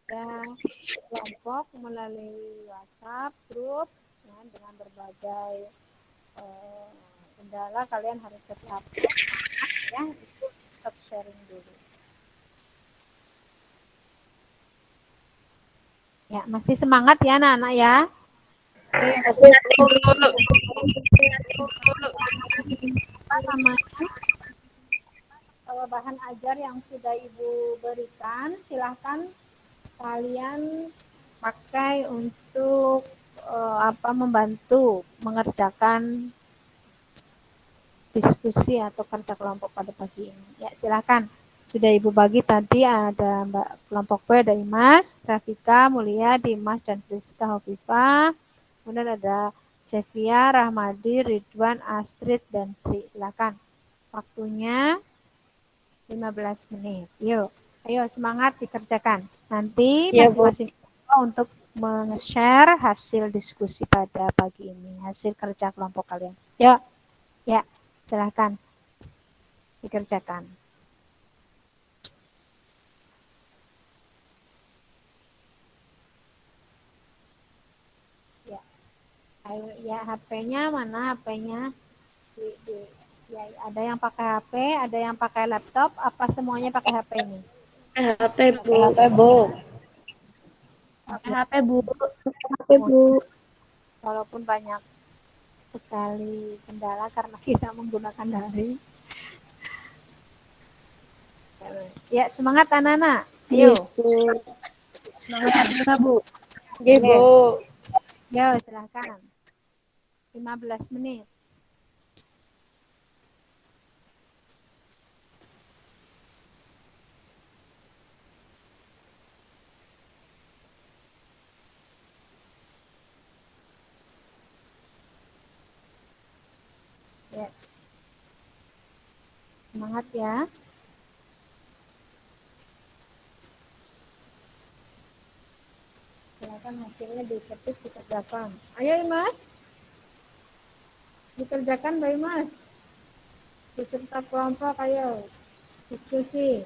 kelompok melalui WhatsApp grup ya, dengan berbagai kendala kalian harus tetap ya, itu stop sharing dulu. Ya, masih semangat ya anak-anak ya. Apa namanya? Bahan ajar yang sudah Ibu berikan, silahkan kalian pakai untuk membantu mengerjakan diskusi atau kerja kelompok pada pagi ini. Ya, silakan. Sudah Ibu bagi tadi ada Mbak kelompok B, ada Imas, Rafika, Mulia, Dimas, dan Priska Hovifa. Kemudian ada Sevia, Rahmadi, Ridwan, Astrid, dan Sri. Silakan. Waktunya 15 menit. Yuk, ayo semangat dikerjakan. Nanti masing-masing untuk men-share hasil diskusi pada pagi ini, hasil kerja kelompok kalian. Yuk, ya, silahkan dikerjakan. Ya, ayo, ya HP-nya mana HP-nya? Ya, ada yang pakai HP, ada yang pakai laptop, apa semuanya pakai HP ini? HP, Bu. HP, Bu. HP, Bu. HP, Bu. Walaupun banyak sekali kendala karena kita menggunakan daring. Ya, semangat anak-anak. Ayo. Semangat, Bu. Oke, Bu. Yo, silakan. 15 menit. Ya. Semangat ya. Silakan hasilnya diketik, dikerjakan. Ayo Mas. Dikerjakan Mbak Mas. Beserta kelompok ayo. Diskusi.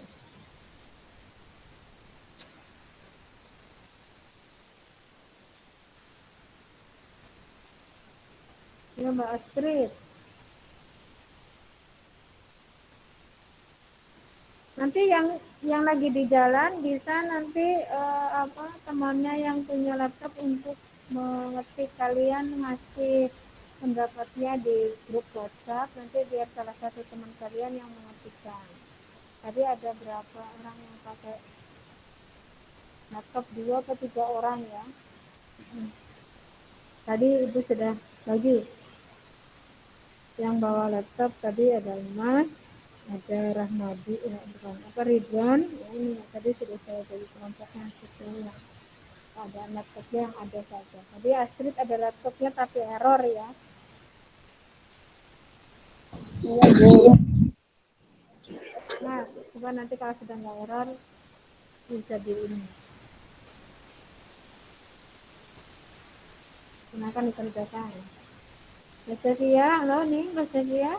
Ya Mbak Astrid. Nanti yang lagi di jalan bisa nanti temannya yang punya laptop untuk mengetik, kalian ngasih pendapatnya di grup WhatsApp, nanti biar salah satu teman kalian yang mengetikkan. Tadi ada berapa orang yang pakai laptop, 2 atau 3 orang ya. Tadi Ibu sudah bagi yang bawa laptop, tadi ada Mas, ada Rahmadi, Ridwan, ya, ini tadi sudah saya bagi kelompoknya sesuai ada laptopnya yang ada saja. Tadi Astrid ada laptopnya tapi error ya. Iya, Bu. Nah, coba nanti kalau sudah nggak error bisa di ini. Gunakan dikerjakan. Mbak Sevia, halo nih Mbak Sevia.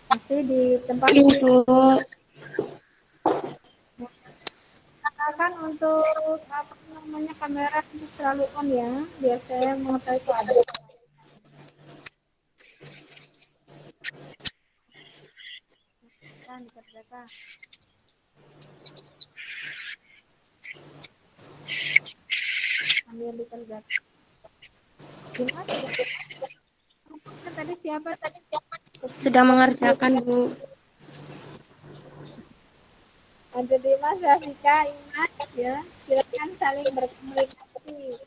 Masih di tempat Bu. kan untuk apa namanya kamera selalu on ya, biar saya mengetahui keadaan. Kan dikerjakan. yang dikerjakan. Dimas kan tadi siapa? Sedang mengerjakan, Bu. Ada Dimas, Rafika, Imas ya. Silakan saling berkomunikasi.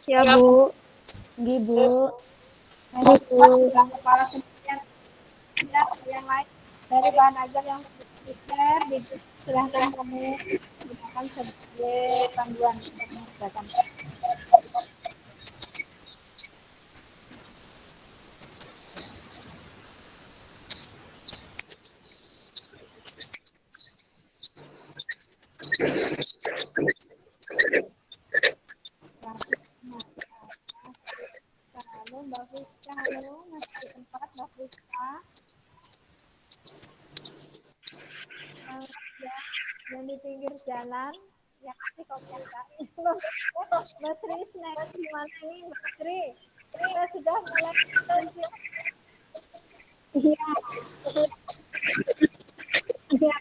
Ya, Bu. Gi, Bu. Bukan kepala kementerian yang lain dari bahan ajar yang di-share, silahkan kamu gunakan sebagai panduan untuk mengerjakan. Halo Mbak Friska, halo masih di tempat Mbak Friska. Yang di pinggir jalan, yang kasih komunikasi. Mbak Sri, gimana ini Mbak Sri? Kita sudah mulai diskusi. Iya, iya,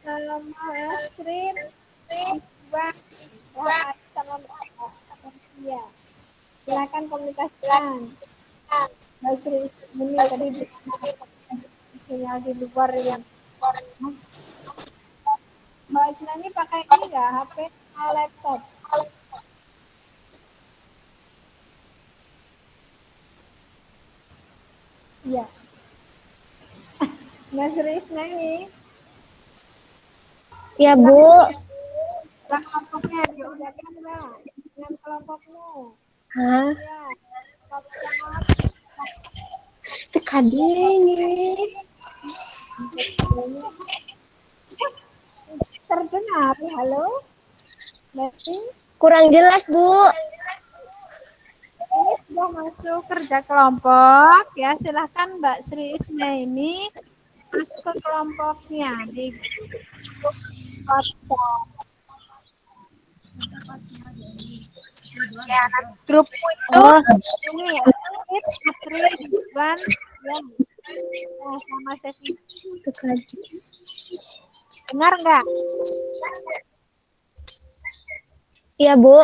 kelompoknya Mbak Sri, Mbak Rahmat sama Mbak Iya. Silakan komunikasikan. Mbak Sri, ini tadi sinyal di luar ini. Mbak Isna ini pakai ini nggak HP atau laptop? Iya. Mbak Sri Isna ini Ya, Bu. kelompoknya dikerjakan Mbak dengan kelompokmu. Hah? Ya, stop. Kadang Terdengar, halo? Mbak Sri, kurang jelas, Bu. ini sudah masuk kerja kelompok ya. Silahkan Mbak Sri Isna ini masuk ke kelompoknya di grup WhatsApp. Grupku itu ini Apri, Ridwan, ya, sama Sevi. Dengar nggak? Iya, Bu.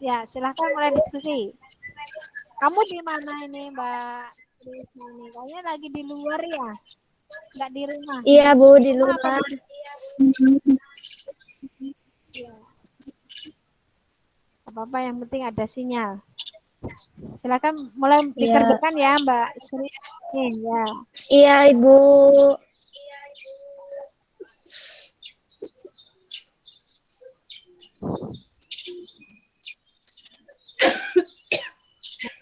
Ya, silahkan mulai diskusi. Kamu di mana ini, Mbak Risma ini? Kayaknya lagi di luar ya? Nggak di rumah? Iya, Bu, di Rumah apa luar. Ya. Apa-apa, yang penting ada sinyal. Silakan mulai Iya. dikerjakan ya, Mbak Sri. Ya. Iya, Ibu.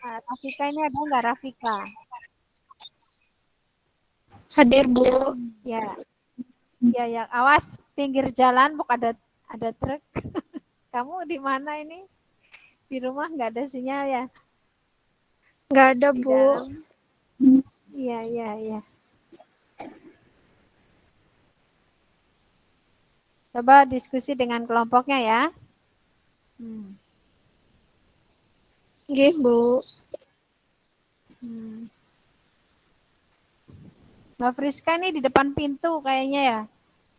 Nah, Rafika ini ada nggak Rafika? Hadir, Bu. Ya. Ya, awas pinggir jalan, bukan ada truk. Kamu di mana ini? Di rumah nggak ada sinyal ya? Nggak ada, Di Bu. dalam. Iya. Coba diskusi dengan kelompoknya ya. Nggih, Bu. Mbak Friska ini di depan pintu kayaknya ya.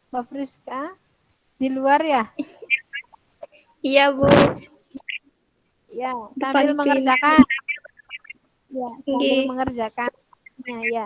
Mbak Friska di luar ya? Iya, Bu. Ya, Depan sambil pintu. mengerjakan. Ya, sambil Nggih. mengerjakan. Ya.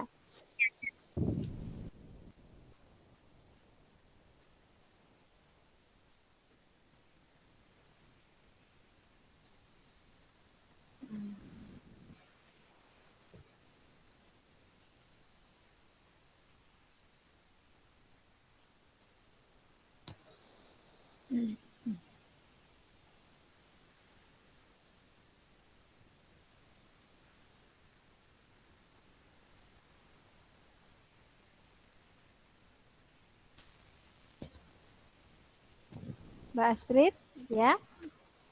Mbak Astrid, ya.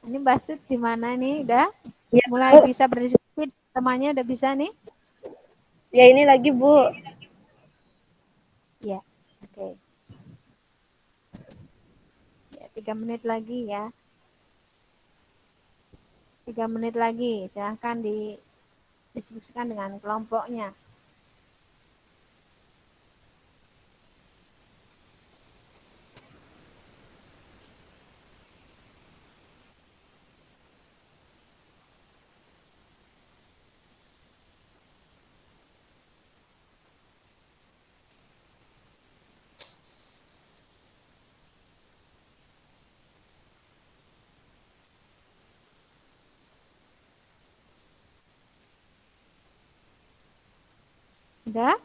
Ini Mbak Astrid di mana nih? Udah Ya, mulai Bu. bisa berdiskusi, temannya udah bisa nih? Ya, ini lagi, Bu. Ya, oke. Ya, 3 menit lagi ya. 3 menit lagi, silahkan didiskusikan dengan kelompoknya. Sudah?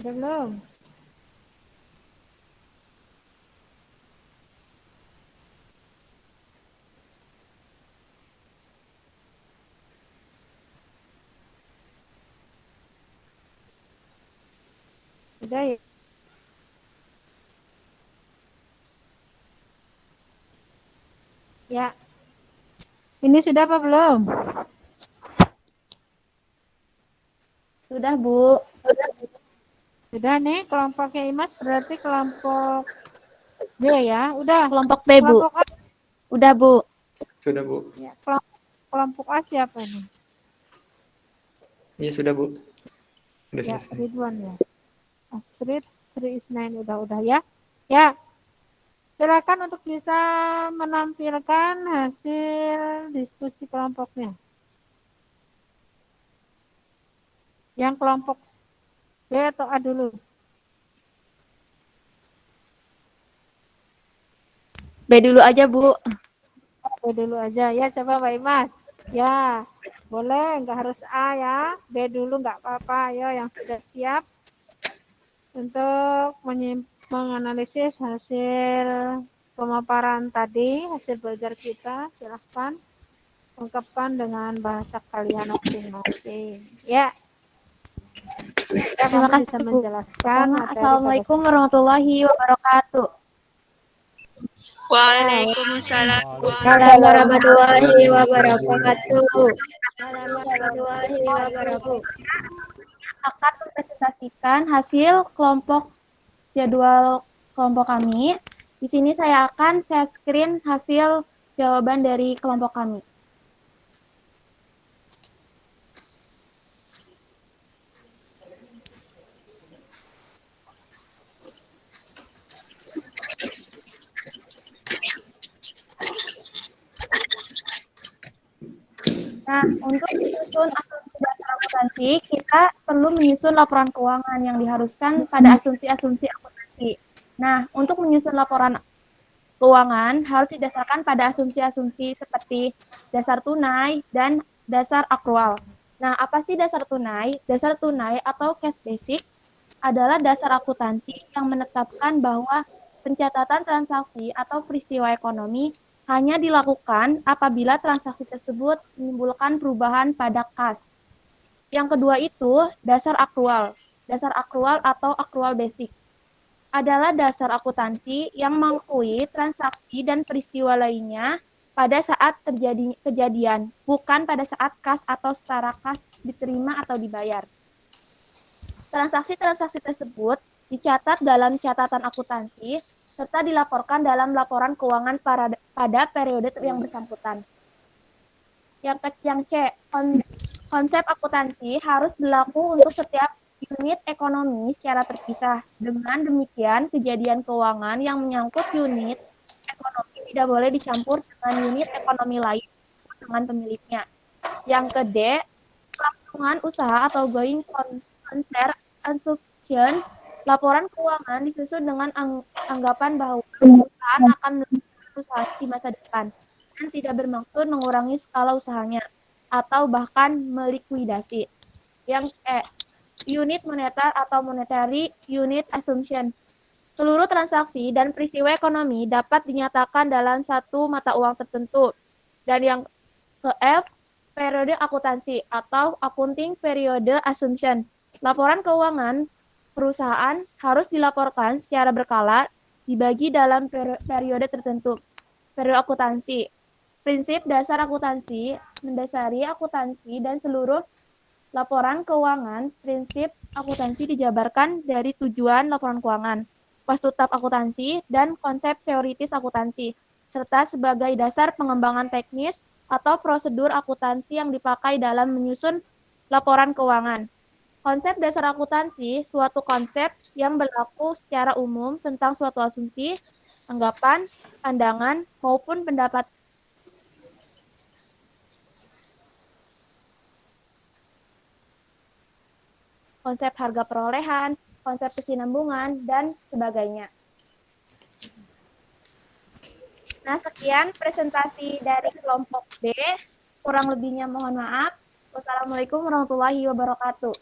Sudah belum? Sudah ya? Ya. Ini sudah apa belum? Sudah, Bu. Sudah nih, kelompoknya Imas berarti kelompok B ya. Udah. Kelompok B, Bu. Kelompok A. Udah, Bu. Sudah, Bu. Ya, kelompok A siapa nih? Iya, sudah, Bu. Udah Ya, selesai. Ridwan ya. Astrid, Sri Isnain udah ya. Ya. Silakan untuk bisa menampilkan hasil diskusi kelompoknya. Yang kelompok B atau A dulu? B dulu aja, Bu. B dulu aja ya, coba Mbak Imas. Ya, boleh, nggak harus A ya. B dulu nggak apa-apa. Ayo yang sudah siap untuk menganalisis hasil pemaparan tadi, hasil belajar kita, silahkan ungkapkan dengan bahasa kalian masing-masing. Ya, Terima kasih, bisa Bu. menjelaskan materi Assalamualaikum warahmatullahi wabarakatuh. Waalaikumsalam Waalaikumsalam warahmatullahi wabarakatuh. Warahmatullahi wabarakatuh. Akan mempresentasikan hasil jadwal kelompok kami. Di sini saya akan share screen hasil jawaban dari kelompok kami. Nah, untuk menyusun asumsi dasar akuntansi, kita perlu menyusun laporan keuangan yang diharuskan pada asumsi-asumsi akuntansi. Nah, untuk menyusun laporan keuangan harus didasarkan pada asumsi-asumsi seperti dasar tunai dan dasar akrual. Nah, apa sih dasar tunai? Dasar tunai atau cash basic adalah dasar akuntansi yang menetapkan bahwa pencatatan transaksi atau peristiwa ekonomi hanya dilakukan apabila transaksi tersebut menimbulkan perubahan pada kas. Yang kedua itu dasar akrual. Dasar akrual atau akrual basic adalah dasar akuntansi yang mengakui transaksi dan peristiwa lainnya pada saat terjadi kejadian, bukan pada saat kas atau setara kas diterima atau dibayar. Transaksi-transaksi tersebut dicatat dalam catatan akuntansi serta dilaporkan dalam laporan keuangan pada periode yang bersangkutan. Yang C, konsep akuntansi harus berlaku untuk setiap unit ekonomi secara terpisah. Dengan demikian, kejadian keuangan yang menyangkut unit ekonomi tidak boleh dicampur dengan unit ekonomi lain dengan pemiliknya. Yang ke D, kelangsungan usaha atau going concern assumption. Laporan keuangan disusun dengan anggapan bahwa perusahaan akan melakukan usaha di masa depan dan tidak bermaksud mengurangi skala usahanya atau bahkan melikuidasi. Yang unit moneter atau monetary unit assumption. Seluruh transaksi dan peristiwa ekonomi dapat dinyatakan dalam satu mata uang tertentu. Dan yang ke F, periode akuntansi atau accounting period assumption. Laporan keuangan perusahaan harus dilaporkan secara berkala dibagi dalam periode tertentu. Periode akuntansi. Prinsip dasar akuntansi mendasari akuntansi dan seluruh laporan keuangan. Prinsip akuntansi dijabarkan dari tujuan laporan keuangan, post tetap akuntansi, dan konsep teoritis akuntansi, serta sebagai dasar pengembangan teknis atau prosedur akuntansi yang dipakai dalam menyusun laporan keuangan. Konsep dasar akuntansi, suatu konsep yang berlaku secara umum tentang suatu asumsi, anggapan, pandangan, maupun pendapat. Konsep harga perolehan, konsep kesinambungan, dan sebagainya. Nah, sekian presentasi dari kelompok B. Kurang lebihnya mohon maaf. Wassalamualaikum warahmatullahi wabarakatuh.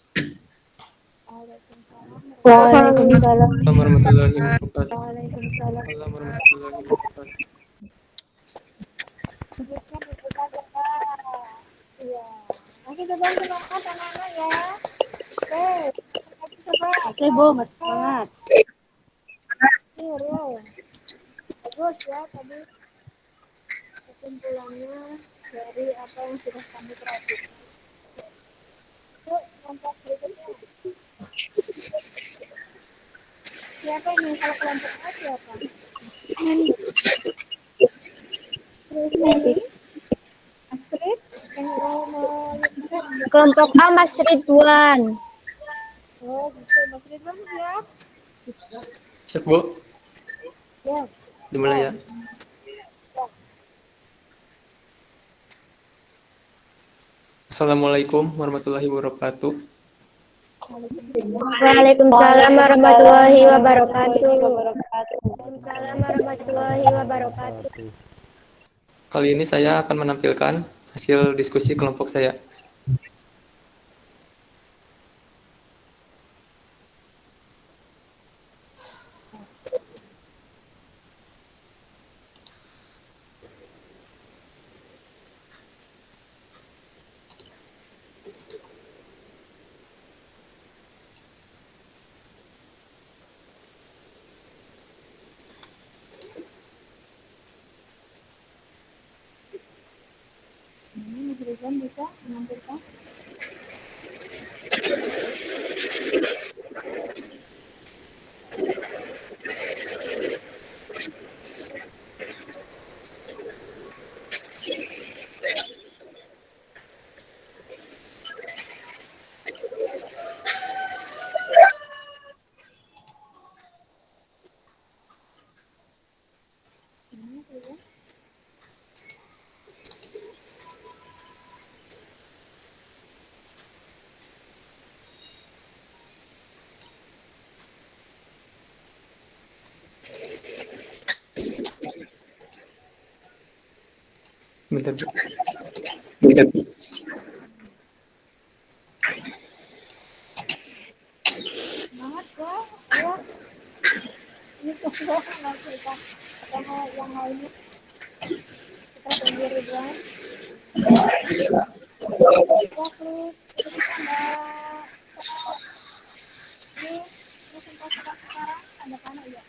Waalaikumsalam. Warahmatullahi wabarakatuh. Waalaikumsalam. Warahmatullahi wabarakatuh. Duduknya duduk aja, Kak. Iya. Nah, kita bantu angkat anak-anak ya. Oke. Coba. Oke, Bu, semangat. Ya. Bagus ya tadi kesimpulannya dari apa yang sudah kami perhatikan. Yuk, kelompok berikutnya. Siapa ini? Kalau kelompok A siapa? Astrid. Astrid? Yang mau Kelompok A Mas Ridwan. Oh, gitu. Mas Ridwan ya? Siap, Bu? Ya. Dimulai ya. Assalamualaikum warahmatullahi wabarakatuh. Waalaikumsalam warahmatullahi wabarakatuh. Waalaikumsalam warahmatullahi wabarakatuh. Kali ini saya akan menampilkan hasil diskusi kelompok saya. Ini Mas Ridwan bisa menampilkan? Bentar, Bu. Bentar, Bu. Semangat ya, ayo. Ini coba menampilkan yang lainnya. Kita tunggu Ridwan. Ya, please. Ini Mbak. Ini presentasi sekarang tanda panah ya.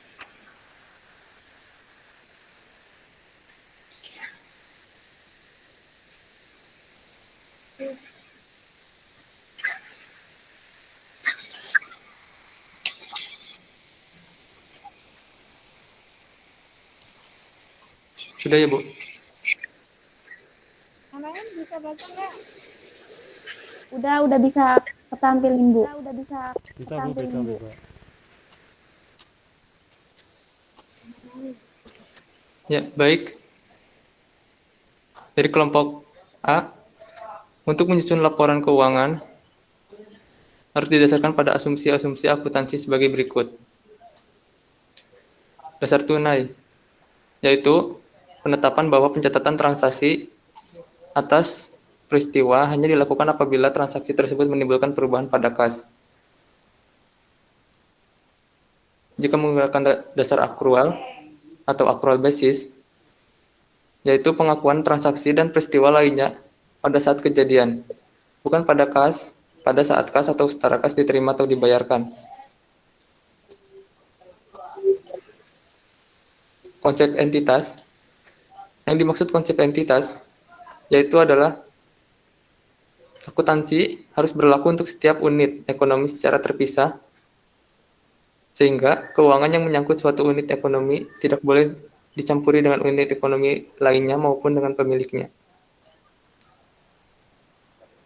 Sudah ya, Bu? Yang lain bisa baca nggak? Udah bisa ketampilin, Bu. Bisa, Bu, bisa. Ya, baik. Dari kelompok A, untuk menyusun laporan keuangan harus didasarkan pada asumsi-asumsi akuntansi sebagai berikut. Dasar tunai, yaitu penetapan bahwa pencatatan transaksi atas peristiwa hanya dilakukan apabila transaksi tersebut menimbulkan perubahan pada kas. Jika menggunakan dasar akrual atau accrual basis, yaitu pengakuan transaksi dan peristiwa lainnya pada saat kejadian, bukan pada kas, pada saat kas atau setara kas diterima atau dibayarkan. Konsep entitas, yang dimaksud konsep entitas, yaitu adalah akuntansi harus berlaku untuk setiap unit ekonomi secara terpisah, sehingga keuangan yang menyangkut suatu unit ekonomi tidak boleh dicampuri dengan unit ekonomi lainnya maupun dengan pemiliknya.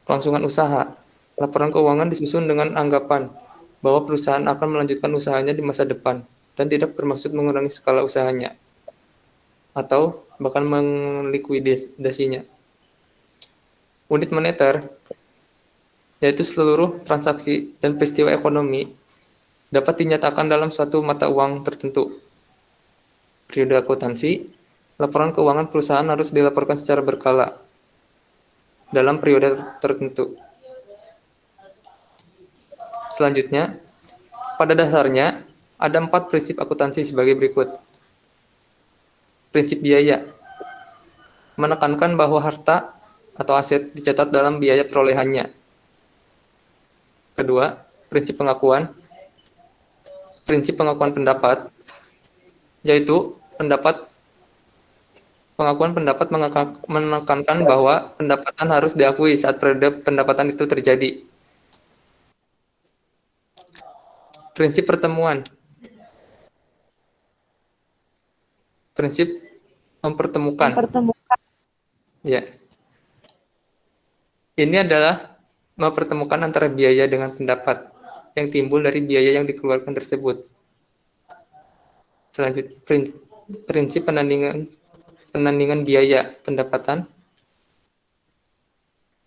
Kelangsungan usaha. Laporan keuangan disusun dengan anggapan bahwa perusahaan akan melanjutkan usahanya di masa depan dan tidak bermaksud mengurangi skala usahanya atau bahkan melikuidasinya. Unit moneter, yaitu seluruh transaksi dan peristiwa ekonomi dapat dinyatakan dalam suatu mata uang tertentu. Periode akuntansi, laporan keuangan perusahaan harus dilaporkan secara berkala. dalam periode tertentu. Selanjutnya, pada dasarnya ada 4 prinsip akuntansi sebagai berikut. Prinsip biaya, menekankan bahwa harta atau aset dicatat dalam biaya perolehannya. Kedua, prinsip pengakuan. Prinsip pengakuan pendapat, yaitu pengakuan pendapat menekankan bahwa pendapatan harus diakui saat periode pendapatan itu terjadi. Prinsip pertemuan. Prinsip mempertemukan. Ya. Ini adalah mempertemukan antara biaya dengan pendapat yang timbul dari biaya yang dikeluarkan tersebut. Selanjutnya, prinsip penandingan biaya pendapatan.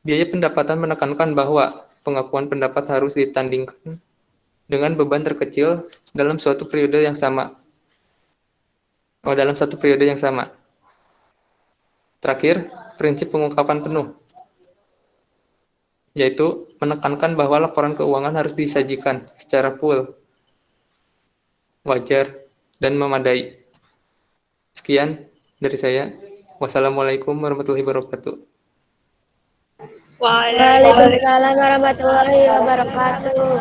Biaya pendapatan menekankan bahwa pengakuan pendapat harus ditandingkan dengan beban terkecil dalam suatu periode yang sama. Terakhir, prinsip pengungkapan penuh, yaitu menekankan bahwa laporan keuangan harus disajikan secara full, wajar, dan memadai. Sekian dari saya. Wassalamualaikum warahmatullahi wabarakatuh. Waalaikumsalam warahmatullahi wabarakatuh.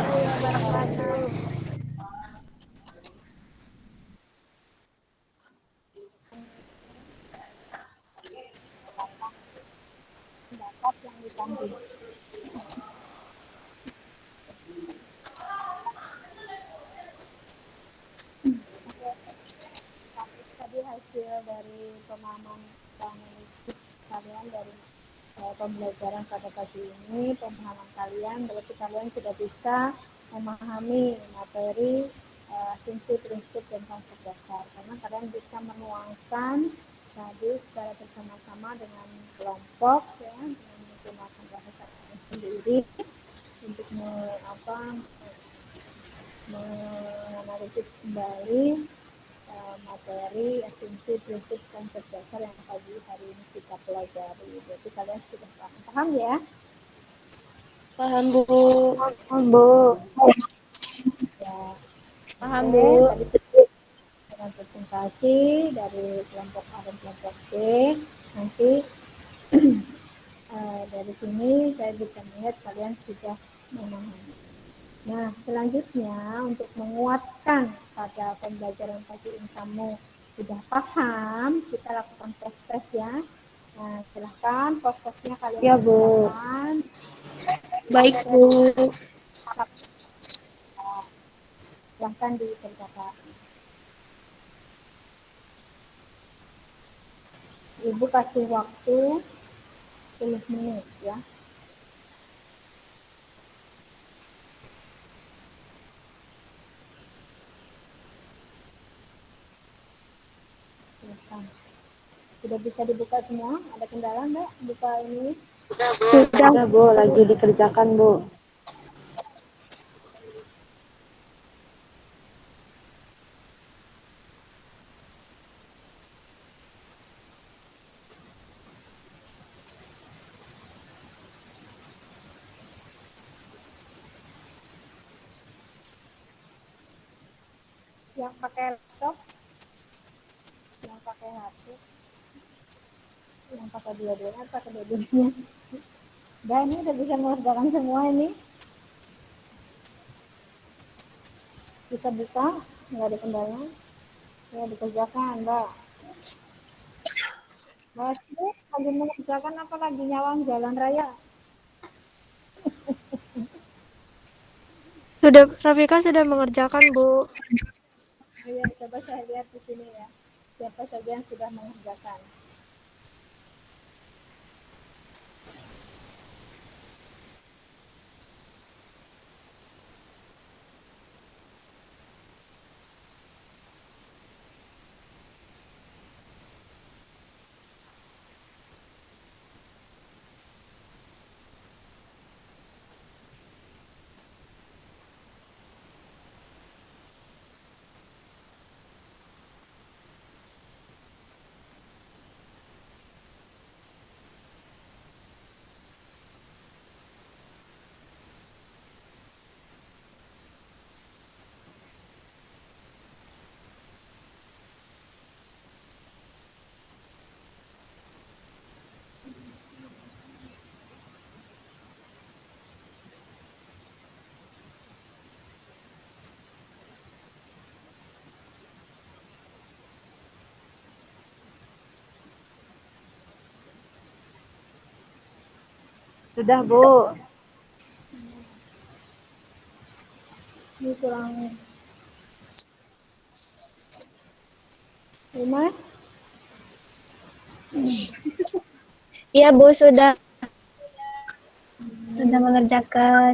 Pendapat yang ditanding. Tadi hasil dari pemahaman analisis kalian dari pembelajaran pada pagi ini, pemahaman kalian berarti kalian sudah bisa memahami materi asumsi, prinsip, dan konsep dasar karena kalian bisa menuangkan tadi secara bersama-sama dengan kelompok ya, dengan menggunakan bahasa sendiri untuk menganalisis kembali materi, asumsi, prinsip, konsep dasar yang pagi hari ini kita pelajari. Jadi kalian sudah paham ya? Paham, Bu. Ya. Paham, Bu. Tadi dengan presentasi dari kelompok A dan kelompok B. Nanti dari sini saya bisa melihat kalian sudah memahami. Nah, selanjutnya untuk menguatkan pada pembelajaran pagi ini kamu sudah paham, kita lakukan post-test ya. Nah, silahkan post-testnya kalian kerjakan. Baik, Bu. Silahkan dikerjakan. Ibu kasih waktu 10 menit ya. Sudah bisa dibuka semua? Ada kendala enggak buka ini? Sudah, Bu. Lagi dikerjakan, Bu. Yang pakai laptop, yang pakai HP, yang pakai dua-duanya, pakai dua-duanya. Dan ini udah bisa mengerjakan semua ini. Bisa buka, nggak ada kendala. Ya dikerjakan, Mbak. Mbak Sri, lagi mengerjakan apa lagi nyawang jalan raya? Rafika sudah mengerjakan, Bu. Ya, coba saya lihat di sini ya. Siapa saja yang sudah mengerjakan. Sudah, Bu. Dikurangi. 5. Iya, Bu, sudah mengerjakan.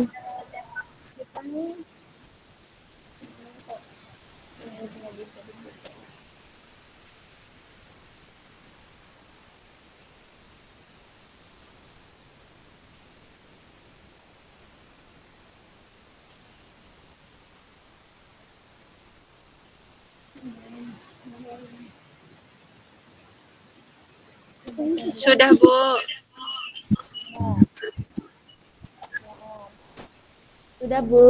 Sudah, Bu. Sudah, Bu.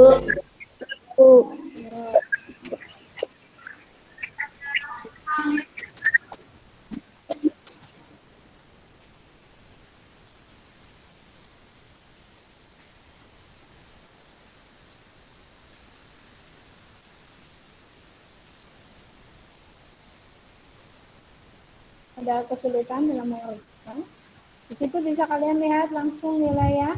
Ada kesulitan dalam mengerjakan. Di situ bisa kalian lihat langsung nilai ya.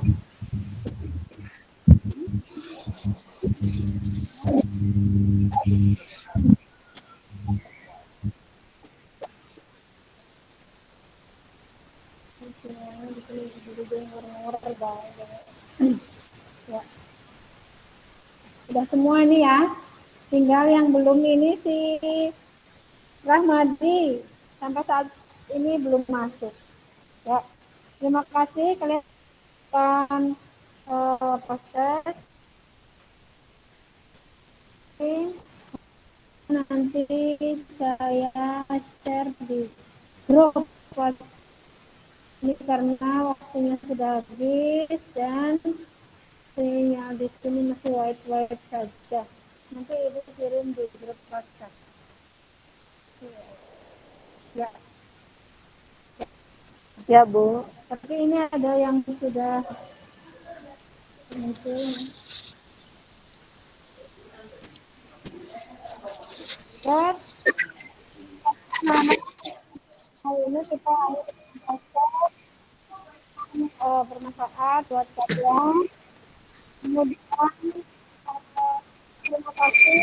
Ya. Udah semua ini ya. Tinggal yang belum ini si Rahmadi sampai saat ini belum masuk. Ya. Terima kasih kalian akan proses. Nanti saya share di grup ini karena waktunya sudah habis dan sinyal di sini masih white saja. Nanti ibu kirim di grup WhatsApp. Ya. Ya, Bu. Tapi ini ada yang sudah muncul. Ya. Hari ini kita bermanfaat buat kalian. Kemudian terima kasih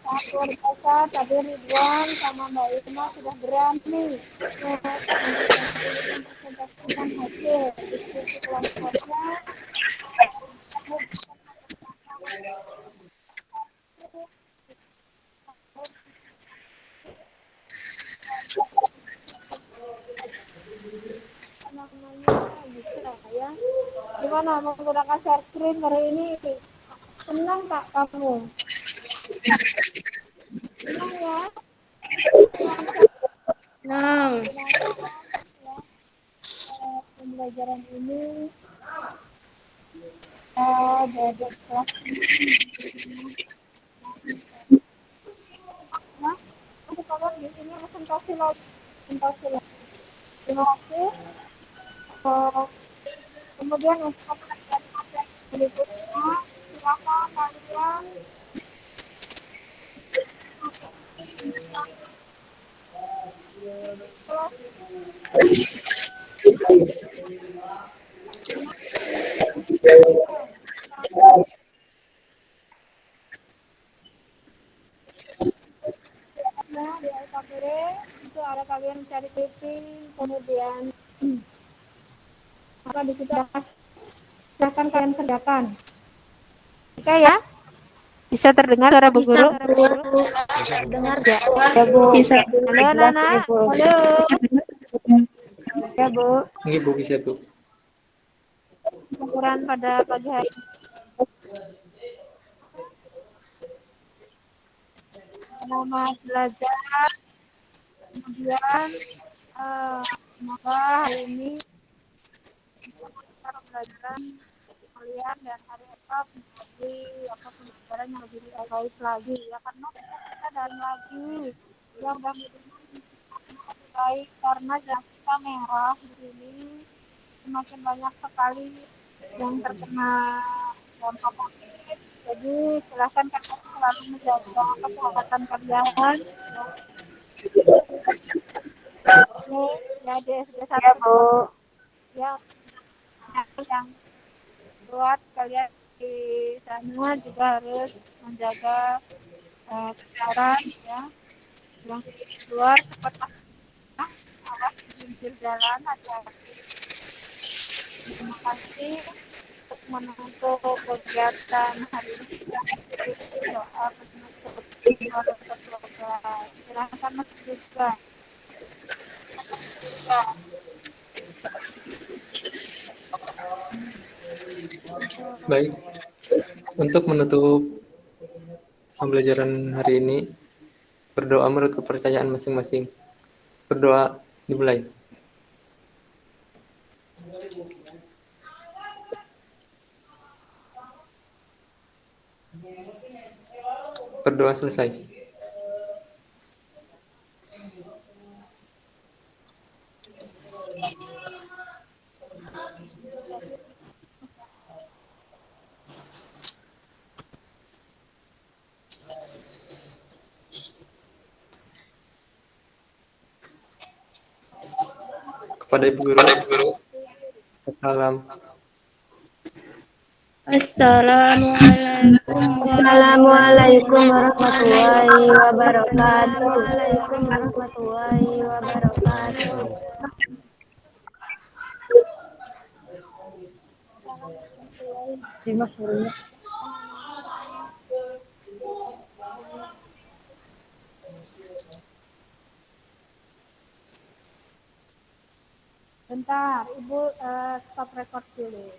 sangat luar biasa tadi Ridwan sama Mbak Irma sudah berani mempresentasikan hasil diskusi kelompoknya. Namanya bisa ya. Gimana menggunakan share screen hari ini? Senang tak kamu? Senang ya? Nah, Pembelajaran ini dari kelas nah, nanti kalian di sini presentasi lagi. Terima kasih. Kemudian untuk materi berikutnya silakan kalian di LKPD itu ada kalian cari clipping kemudian apa di situ silakan kalian kerjakan. Oke ya, bisa terdengar suara Bu Guru? Dengar Ya, Bu. bisa. Halo Nana, halo. Ya, Bu. Ini Bu bisa Bu. Ukuran pada pagi hari. Selamat belajar. Kemudian semoga hari ini kita pembelajaran kalian dan hari esok menjadi pembelajaran yang lebih baik lagi ya karena kita dan lagi yang udah lebih baik karena jam kita merah di sini semakin banyak sekali yang terkena dampak COVID. Jadi silahkan kalian selalu menjaga kesehatan kalian. Ya di SD Ya, 1 Bu. ya yang buat kalian di sana juga harus menjaga kesehatan ya. Yang di luar cepat awas di pinggir jalan hati-hati. Terima kasih untuk menutup kegiatan hari ini. Kita ikuti doa penutup keluarga. Silakan Mas juga. Baik, untuk menutup pembelajaran hari ini, berdoa menurut kepercayaan masing-masing. Berdoa dimulai. Berdoa selesai. Kepada Ibu Guru, salam. Assalamualaikum warahmatullahi wabarakatuh. Assalamualaikum warahmatullahi wabarakatuh. Simak gurunya. Bentar, Ibu stop record dulu.